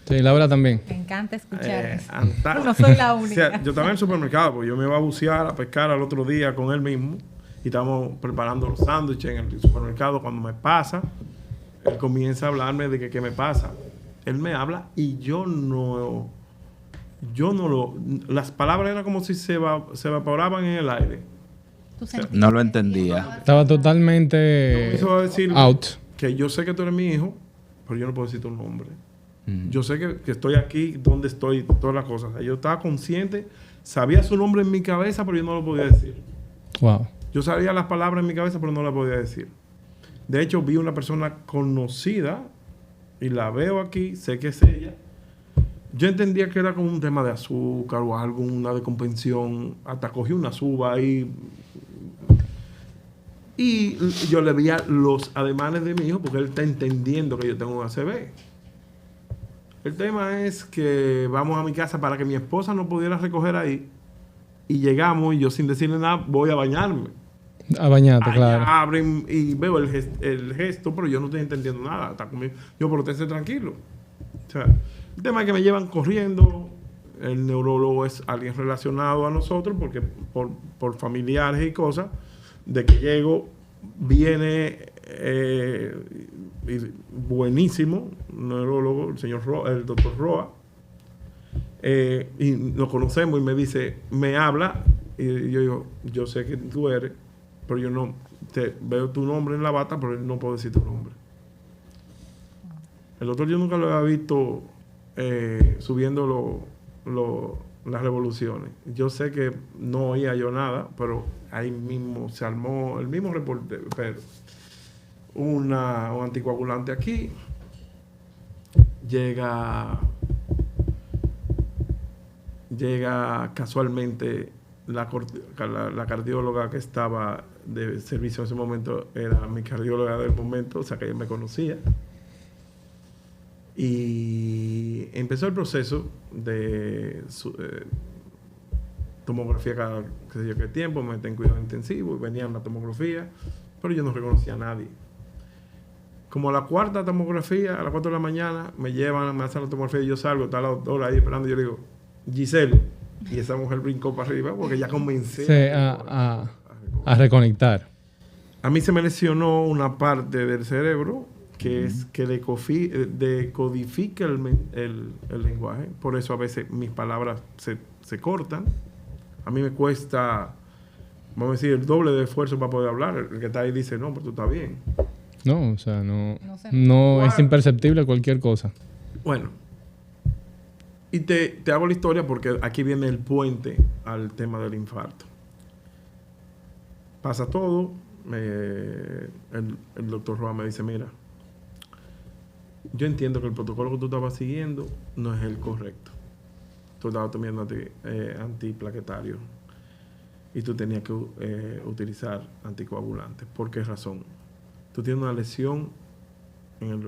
Sí, Laura también. Me encanta escuchar eso. No No soy la única. O sea, yo estaba en el supermercado, porque yo me iba a bucear, a pescar al otro día con él mismo. Y estábamos preparando los sándwiches en el supermercado. Cuando me pasa, él comienza a hablarme de que qué me pasa. Él me habla y yo no lo... Las palabras eran como si se evaporaban en el aire. No lo entendía. Estaba totalmente Me hizo decir out. que yo sé que tú eres mi hijo, pero yo no puedo decir tu nombre. Yo sé que estoy aquí, donde estoy, todas las cosas. O sea, yo estaba consciente, sabía su nombre en mi cabeza, pero yo no lo podía decir. Wow. Yo sabía las palabras en mi cabeza, pero no las podía decir. De hecho, vi una persona conocida y la veo aquí, sé que es ella. Yo entendía que era como un tema de azúcar o algo, una decompensión. Hasta cogí una suba ahí. Y yo le veía los ademanes de mi hijo porque él está entendiendo que yo tengo un ACV. El tema es que vamos a mi casa para que mi esposa no pudiera recoger ahí. Y llegamos y yo sin decirle nada voy a bañarme. A bañarte, Allá claro. abren y veo el gesto, pero yo no estoy entendiendo nada. Está conmigo. Yo, pero esténse tranquilo. O sea, el tema es que me llevan corriendo. El neurólogo es alguien relacionado a nosotros porque por familiares y cosas. De que llego, viene buenísimo neurólogo, el doctor Roa. Y nos conocemos y me dice, me habla. Y yo digo, yo sé que tú eres, pero yo no veo tu nombre en la bata, pero no puedo decir tu nombre. El doctor yo nunca lo había visto subiendo las revoluciones. Yo sé que no oía yo nada, pero ahí mismo se armó el mismo reportero, pero un anticoagulante aquí. Llega casualmente la cardióloga que estaba de servicio en ese momento, era mi cardióloga del momento, o sea que ella me conocía. Y empezó el proceso de tomografía cada qué sé yo qué tiempo, me meten en cuidado intensivo y venía una tomografía, pero yo no reconocía a nadie. Como a la 4ª tomografía, a las 4 de la mañana, me llevan, me hacen la tomografía y yo salgo, está la doctora ahí esperando y yo le digo, Giselle, y esa mujer brincó para arriba porque ya comencé a reconectar. A mí se me lesionó una parte del cerebro que es que decodifica el lenguaje. Por eso a veces mis palabras se cortan. A mí me cuesta, vamos a decir, el doble de esfuerzo para poder hablar. El que está ahí dice, no, pero tú estás bien. No, o sea, no es imperceptible cualquier cosa. Bueno, y te hago la historia porque aquí viene el puente al tema del infarto. Pasa todo, el doctor Roa me dice, mira, yo entiendo que el protocolo que tú estabas siguiendo no es el correcto. Tú estabas tomando antiplaquetario y tú tenías que utilizar anticoagulantes. ¿Por qué razón? Tú tienes una lesión en el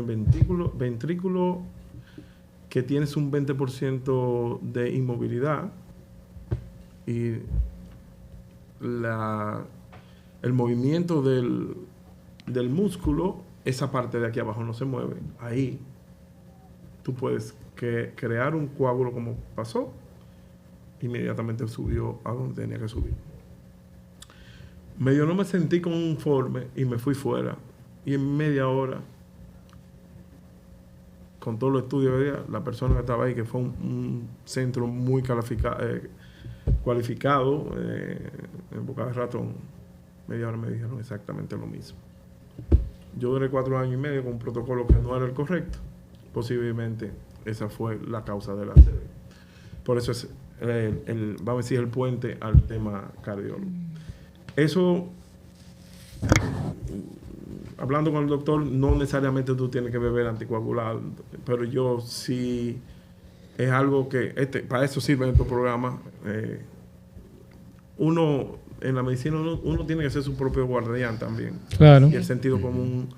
ventrículo que tienes un 20% de inmovilidad y el movimiento del músculo, esa parte de aquí abajo no se mueve. Ahí tú puedes crear un coágulo como pasó. Inmediatamente subió a donde tenía que subir. Medio no me sentí conforme y me fui fuera. Y en media hora, con todos los estudios, la persona que estaba ahí, que fue un centro muy cualificado, en boca de ratón, media hora me dijeron exactamente lo mismo. Yo duré 4 años y medio con un protocolo que no era el correcto. Posiblemente esa fue la causa de la ACV. Por eso es, vamos a decir, el puente al tema cardiólogo. Eso, hablando con el doctor, no necesariamente tú tienes que beber anticoagulante, pero yo sí es algo que, para eso sirven estos programas. Uno, en la medicina, uno tiene que ser su propio guardián también. Claro. Y el sentido común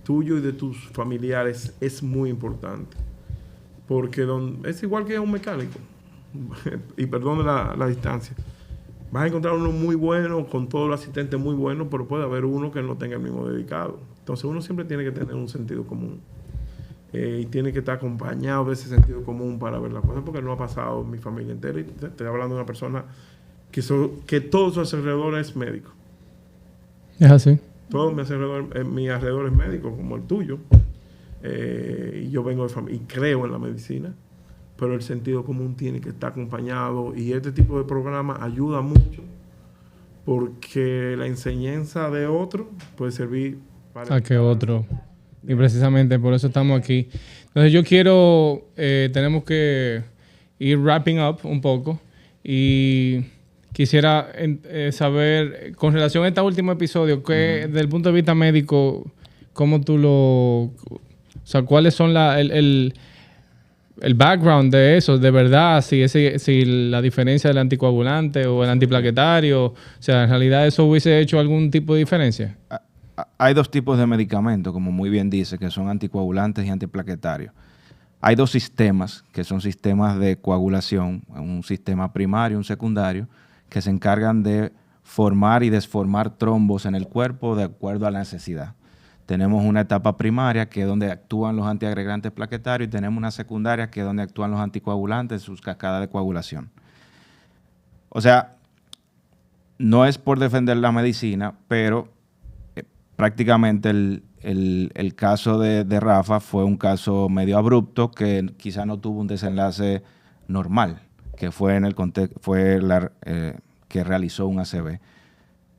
tuyo y de tus familiares es muy importante. Porque es igual que un mecánico. Y perdone la distancia. Vas a encontrar uno muy bueno, con todos los asistentes muy buenos, pero puede haber uno que no tenga el mismo dedicado. Entonces uno siempre tiene que tener un sentido común. Y tiene que estar acompañado de ese sentido común para ver las cosas, porque no ha pasado en mi familia entera. Y te estoy hablando de una persona que todo su alrededor es médico. Es así. Todo mi alrededor es médico, como el tuyo. Y yo vengo de familia y creo en la medicina, pero el sentido común tiene que estar acompañado, y este tipo de programa ayuda mucho, porque la enseñanza de otro puede servir para... A que otro. Y precisamente por eso estamos aquí. Entonces yo quiero, tenemos que ir wrapping up un poco, y quisiera saber, con relación a este último episodio, que desde el punto de vista médico, ¿cómo tú o sea, cuáles son el background de eso, de verdad, si la diferencia del anticoagulante o el antiplaquetario, o sea, en realidad eso hubiese hecho algún tipo de diferencia? Hay dos tipos de medicamentos, como muy bien dice, que son anticoagulantes y antiplaquetarios. Hay dos sistemas, que son sistemas de coagulación, un sistema primario y un secundario, que se encargan de formar y desformar trombos en el cuerpo de acuerdo a la necesidad. Tenemos una etapa primaria, que es donde actúan los antiagregantes plaquetarios, y tenemos una secundaria, que es donde actúan los anticoagulantes, sus cascadas de coagulación. O sea, no es por defender la medicina, pero prácticamente el caso de Rafa fue un caso medio abrupto, que quizá no tuvo un desenlace normal, que fue en el contexto, que realizó un ACV.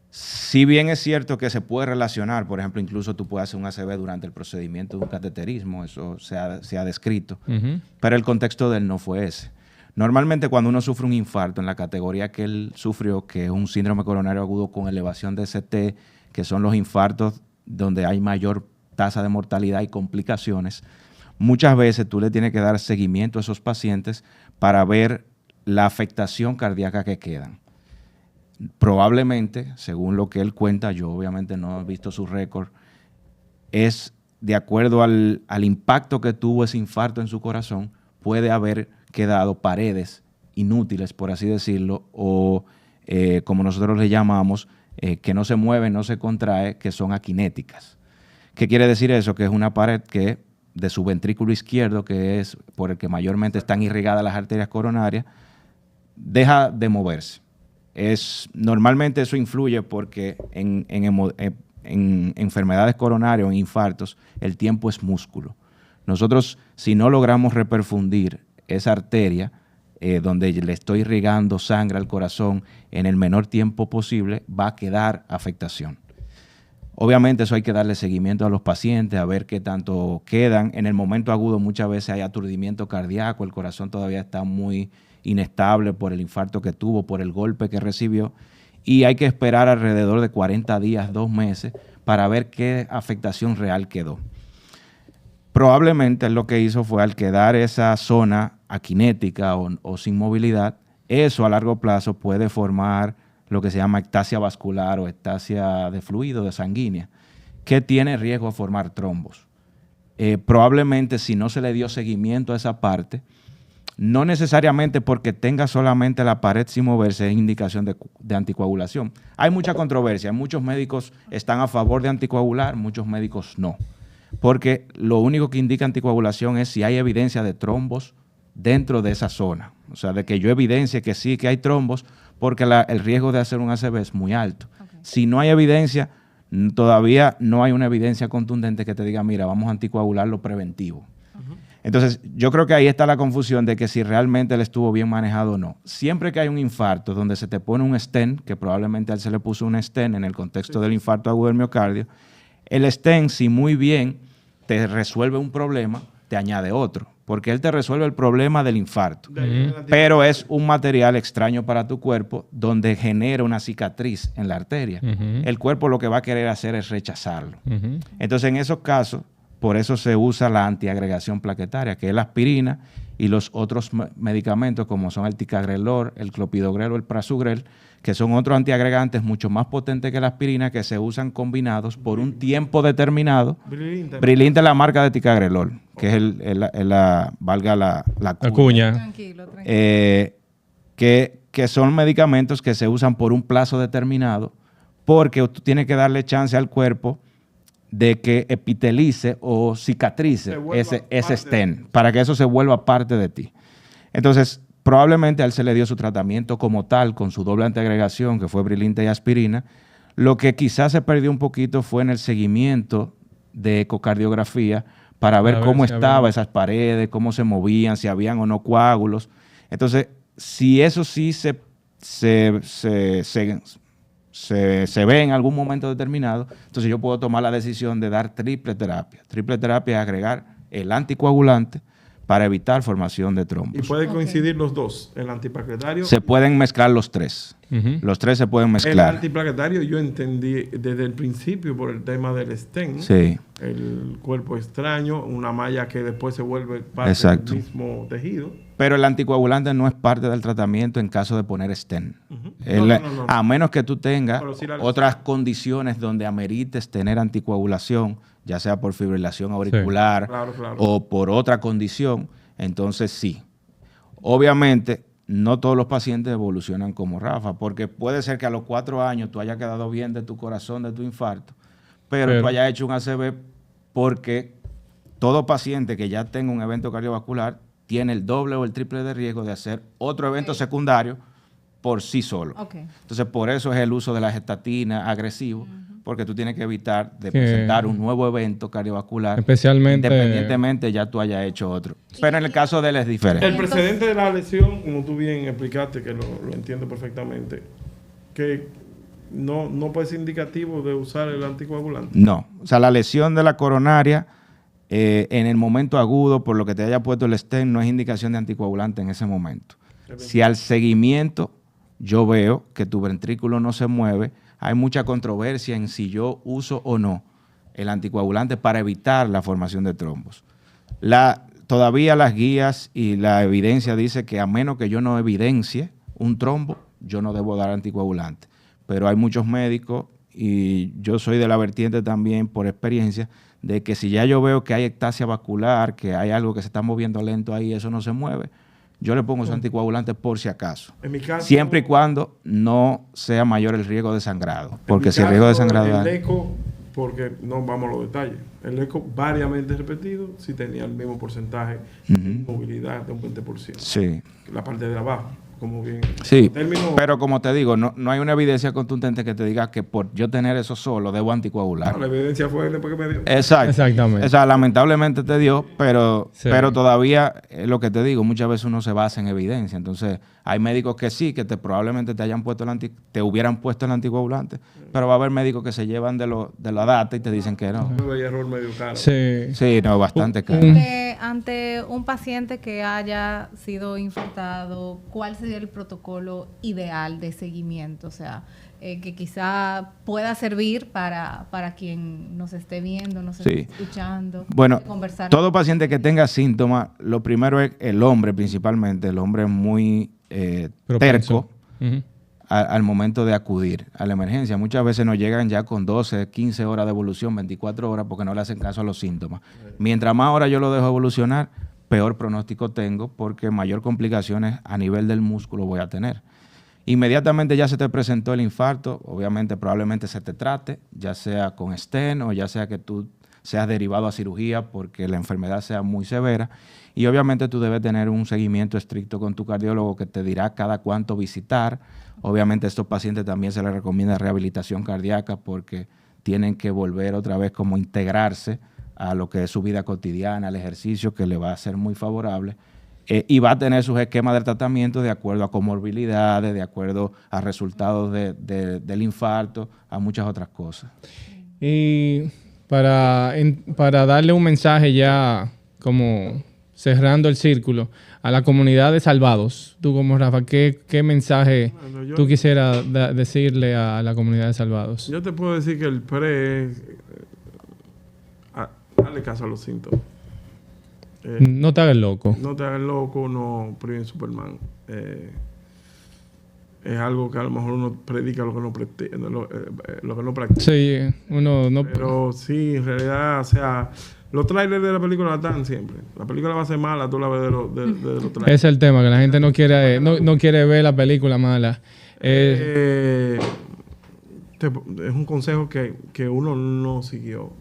Si bien es cierto que se puede relacionar, por ejemplo, incluso tú puedes hacer un ACV durante el procedimiento de un cateterismo, eso se ha descrito, pero el contexto de él no fue ese. Normalmente cuando uno sufre un infarto, en la categoría que él sufrió, que es un síndrome coronario agudo con elevación de ST, que son los infartos donde hay mayor tasa de mortalidad y complicaciones, muchas veces tú le tienes que dar seguimiento a esos pacientes para ver la afectación cardíaca que quedan. Probablemente, según lo que él cuenta, yo obviamente no he visto su récord, es de acuerdo al impacto que tuvo ese infarto en su corazón, puede haber quedado paredes inútiles, por así decirlo, o como nosotros le llamamos, que no se mueve, no se contrae, que son aquinéticas. ¿Qué quiere decir eso? Que es una pared que de su ventrículo izquierdo, que es por el que mayormente están irrigadas las arterias coronarias, deja de moverse. Normalmente eso influye porque en enfermedades coronarias o en infartos, el tiempo es músculo. Nosotros, si no logramos reperfundir esa arteria, donde le estoy irrigando sangre al corazón en el menor tiempo posible, va a quedar afectación. Obviamente eso hay que darle seguimiento a los pacientes, a ver qué tanto quedan. En el momento agudo muchas veces hay aturdimiento cardíaco, el corazón todavía está muy inestable por el infarto que tuvo, por el golpe que recibió, y hay que esperar alrededor de 40 días, 2 meses, para ver qué afectación real quedó. Probablemente lo que hizo fue, al quedar esa zona aquinética o sin movilidad, eso a largo plazo puede formar lo que se llama ectasia vascular o ectasia de fluido, de sanguínea, que tiene riesgo de formar trombos. Probablemente si no se le dio seguimiento a esa parte, no necesariamente porque tenga solamente la pared sin moverse es indicación de anticoagulación. Hay mucha controversia, muchos médicos están a favor de anticoagular, muchos médicos no. Porque lo único que indica anticoagulación es si hay evidencia de trombos dentro de esa zona. O sea, de que yo evidencie que sí que hay trombos, porque el riesgo de hacer un ACV es muy alto. Okay. Si no hay evidencia, todavía no hay una evidencia contundente que te diga, mira, vamos a anticoagular lo preventivo. Entonces, yo creo que ahí está la confusión de que si realmente él estuvo bien manejado o no. Siempre que hay un infarto donde se te pone un stent, que probablemente a él se le puso un stent en el contexto del infarto agudo del miocardio, el stent, si muy bien te resuelve un problema, te añade otro. porque él te resuelve el problema del infarto. Pero es un material extraño para tu cuerpo donde genera una cicatriz en la arteria. El cuerpo lo que va a querer hacer es rechazarlo. Entonces, en esos casos, por eso se usa la antiagregación plaquetaria, que es la aspirina y los otros medicamentos como son el ticagrelor, el clopidogrel o el prasugrel, que son otros antiagregantes mucho más potentes que la aspirina, que se usan combinados por un tiempo determinado. Brilinta es la marca de ticagrelor, que es valga la cuña. Tranquilo. Que son medicamentos que se usan por un plazo determinado, porque tú tienes que darle chance al cuerpo de que epitelice o cicatrice ese stent, para que eso se vuelva parte de ti. Entonces, probablemente a él se le dio su tratamiento como tal, con su doble antiagregación, que fue Brilinta y aspirina. Lo que quizás se perdió un poquito fue en el seguimiento de ecocardiografía para ver cómo estaban esas paredes, cómo se movían, si habían o no coágulos. Entonces, si eso sí se ve en algún momento determinado, entonces yo puedo tomar la decisión de dar triple terapia. Triple terapia es agregar el anticoagulante para evitar formación de trombos. ¿Y pueden coincidir los dos, el antiplaquetario? Se pueden mezclar los tres. Los tres se pueden mezclar. El antiplaquetario yo entendí desde el principio por el tema del stent. Sí. El cuerpo extraño, una malla que después se vuelve parte Exacto. del mismo tejido. Pero el anticoagulante no es parte del tratamiento en caso de poner stent. No. A menos que tú tengas Sí, otras condiciones donde amerites tener anticoagulación, ya sea por fibrilación auricular o por otra condición, entonces sí. Obviamente, no todos los pacientes evolucionan como Rafa, porque puede ser que a los 4 años tú hayas quedado bien de tu corazón, de tu infarto, pero tú hayas hecho un ACV, porque todo paciente que ya tenga un evento cardiovascular tiene el doble o el triple de riesgo de hacer otro evento secundario por sí solo. Entonces, por eso es el uso de la gestatina agresivo, porque tú tienes que evitar de presentar un nuevo evento cardiovascular, especialmente independientemente ya tú hayas hecho otro. Pero en el caso de él es diferente. El precedente de la lesión, como tú bien explicaste, que lo entiendo perfectamente, que no puede ser indicativo de usar el anticoagulante. No. O sea, la lesión de la coronaria en el momento agudo, por lo que te haya puesto el stent, no es indicación de anticoagulante en ese momento. Si al seguimiento yo veo que tu ventrículo no se mueve, hay mucha controversia en si yo uso o no el anticoagulante para evitar la formación de trombos. Todavía las guías y la evidencia dice que a menos que yo no evidencie un trombo, yo no debo dar anticoagulante. Pero hay muchos médicos, y yo soy de la vertiente también por experiencia, de que si ya yo veo que hay ectasia vascular, que hay algo que se está moviendo lento ahí, eso no se mueve, yo le pongo su anticoagulante por si acaso. En mi caso, siempre y cuando no sea mayor el riesgo de sangrado. Porque si el riesgo de sangrado... El eco, porque no vamos a los detalles, el eco variamente repetido si tenía el mismo porcentaje de movilidad de un 20%. Sí. La parte de abajo, como bien. Sí, pero como te digo, no hay una evidencia contundente que te diga que por yo tener eso solo debo anticoagular. La evidencia fue después que me dio. Exactamente. O sea, lamentablemente te dio, pero todavía, lo que te digo, muchas veces uno se basa en evidencia. Entonces, hay médicos que sí, que probablemente te hubieran puesto el anticoagulante, pero va a haber médicos que se llevan de la data y te dicen que no. Un error medio caro. Sí, no, bastante caro. Ante un paciente que haya sido infartado, ¿cuál sería el protocolo ideal de seguimiento? O sea, que quizá pueda servir para quien nos esté viendo, nos esté escuchando. Bueno, conversar. Todo paciente que tenga síntomas, lo primero es el hombre principalmente. El hombre es muy terco al momento de acudir a la emergencia. Muchas veces nos llegan ya con 12, 15 horas de evolución, 24 horas, porque no le hacen caso a los síntomas. Mientras más horas yo lo dejo evolucionar, peor pronóstico tengo, porque mayor complicaciones a nivel del músculo voy a tener. Inmediatamente ya se te presentó el infarto, obviamente probablemente se te trate, ya sea con stent o ya sea que tú seas derivado a cirugía porque la enfermedad sea muy severa. Y obviamente tú debes tener un seguimiento estricto con tu cardiólogo que te dirá cada cuánto visitar. Obviamente a estos pacientes también se les recomienda rehabilitación cardíaca porque tienen que volver otra vez como integrarse a lo que es su vida cotidiana, al ejercicio, que le va a ser muy favorable. Y va a tener sus esquemas de tratamiento de acuerdo a comorbilidades, de acuerdo a resultados del infarto, a muchas otras cosas. Y para darle un mensaje ya como cerrando el círculo, a la comunidad de salvados, tú como Rafa, ¿qué mensaje tú quisieras decirle a la comunidad de salvados? Yo te puedo decir que el PRE dale caso a los síntomas. No te hagas loco. No te hagas loco, no priven Superman. Es algo que a lo mejor uno predica lo que no practica. Sí, uno no... Pero sí, en realidad, o sea, los trailers de la película están siempre. La película va a ser mala, tú la ves de los trailers. Ese es el tema, que la gente no quiere ver la película mala. Es un consejo que uno no siguió.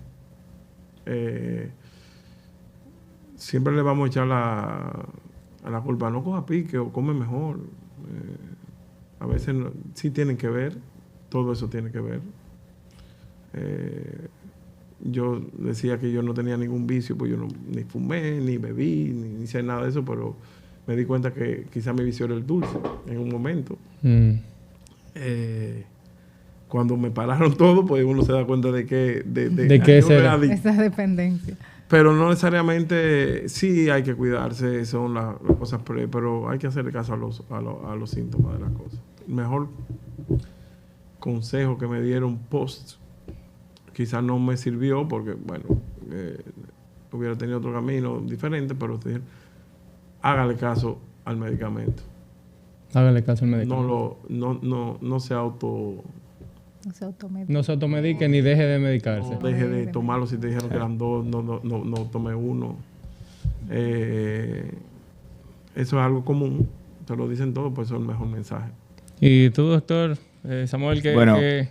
Siempre le vamos a echar a la culpa. No coja pique o come mejor. A veces sí tienen que ver. Todo eso tiene que ver. Yo decía que yo no tenía ningún vicio, pues yo ni fumé, ni bebí, ni hice nada de eso, pero me di cuenta que quizá mi vicio era el dulce en un momento. Cuando me pararon todo, pues uno se da cuenta de que esa dependencia. Pero no necesariamente, sí hay que cuidarse, son las cosas, pero hay que hacerle caso a los síntomas de las cosas. El mejor consejo que me dieron post, quizás no me sirvió porque, bueno, hubiera tenido otro camino diferente, pero te dijeron, hágale caso al medicamento. Hágale caso al medicamento. No se automedique ni deje de medicarse. No deje de tomarlo si te dijeron que eran 2, no tome 1. Eso es algo común, te lo dicen todos, pues eso es el mejor mensaje. ¿Y tú, doctor Samuel, qué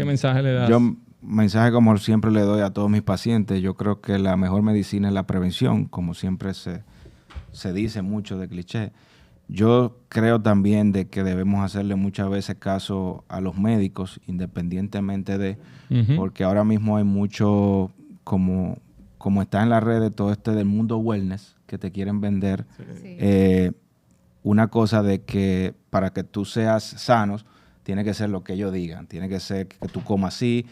mensaje le das? Yo, mensaje como siempre le doy a todos mis pacientes, yo creo que la mejor medicina es la prevención, como siempre se dice mucho de cliché. Yo creo también de que debemos hacerle muchas veces caso a los médicos, independientemente de, porque ahora mismo hay mucho, como está en las redes, todo del mundo wellness, que te quieren vender, una cosa de que para que tú seas sanos, tiene que ser lo que ellos digan, tiene que ser que tú comas así,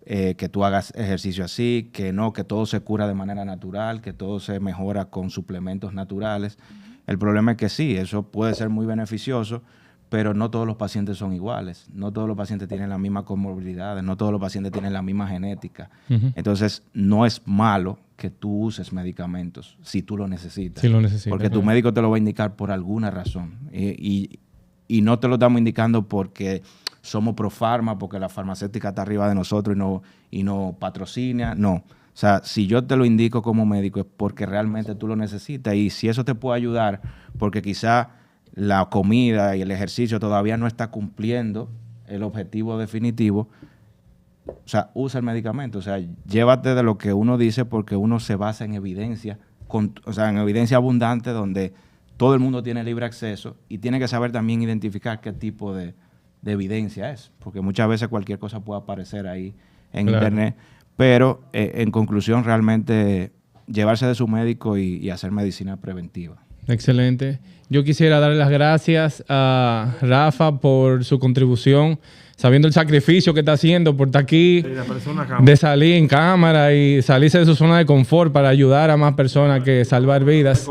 que tú hagas ejercicio así, que todo se cura de manera natural, que todo se mejora con suplementos naturales. El problema es que sí, eso puede ser muy beneficioso, pero no todos los pacientes son iguales. No todos los pacientes tienen las mismas comorbilidades, no todos los pacientes tienen la misma genética. Entonces, no es malo que tú uses medicamentos si tú lo necesitas. Si lo necesitas. Porque tu médico te lo va a indicar por alguna razón. Y no te lo estamos indicando porque somos pro farma, porque la farmacéutica está arriba de nosotros y no patrocina. No. O sea, si yo te lo indico como médico es porque realmente tú lo necesitas. Y si eso te puede ayudar, porque quizá la comida y el ejercicio todavía no está cumpliendo el objetivo definitivo, o sea, usa el medicamento. O sea, llévate de lo que uno dice porque uno se basa en evidencia, en evidencia abundante donde todo el mundo tiene libre acceso y tiene que saber también identificar qué tipo de evidencia es. Porque muchas veces cualquier cosa puede aparecer ahí en internet. Pero, en conclusión, realmente llevarse de su médico y hacer medicina preventiva. Excelente. Yo quisiera darle las gracias a Rafa por su contribución, sabiendo el sacrificio que está haciendo por estar aquí, de salir en cámara y salirse de su zona de confort para ayudar a más personas que salvar vidas.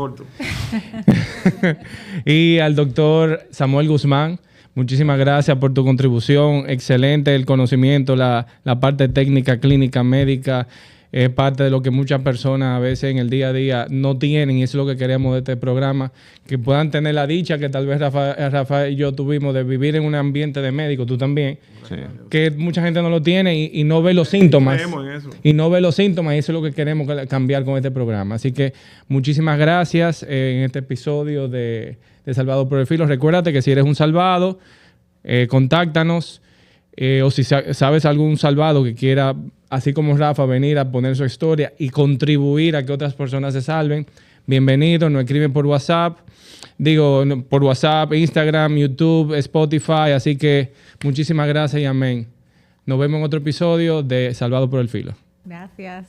Y al doctor Samuel Guzmán, muchísimas gracias por tu contribución. Excelente el conocimiento, la parte técnica, clínica, médica. Es parte de lo que muchas personas a veces en el día a día no tienen y eso es lo que queremos de este programa, que puedan tener la dicha que tal vez Rafa y yo tuvimos de vivir en un ambiente de médico, tú también, que mucha gente no lo tiene y no ve los síntomas. Y no ve los síntomas y eso es lo que queremos cambiar con este programa. Así que muchísimas gracias en este episodio de Salvado por el Filo. Recuérdate que si eres un salvado, contáctanos. O si sabes algún salvado que quiera, así como Rafa, venir a poner su historia y contribuir a que otras personas se salven, bienvenido. Nos escriben por WhatsApp, por WhatsApp, Instagram, YouTube, Spotify. Así que muchísimas gracias y amén. Nos vemos en otro episodio de Salvado por el Filo. Gracias.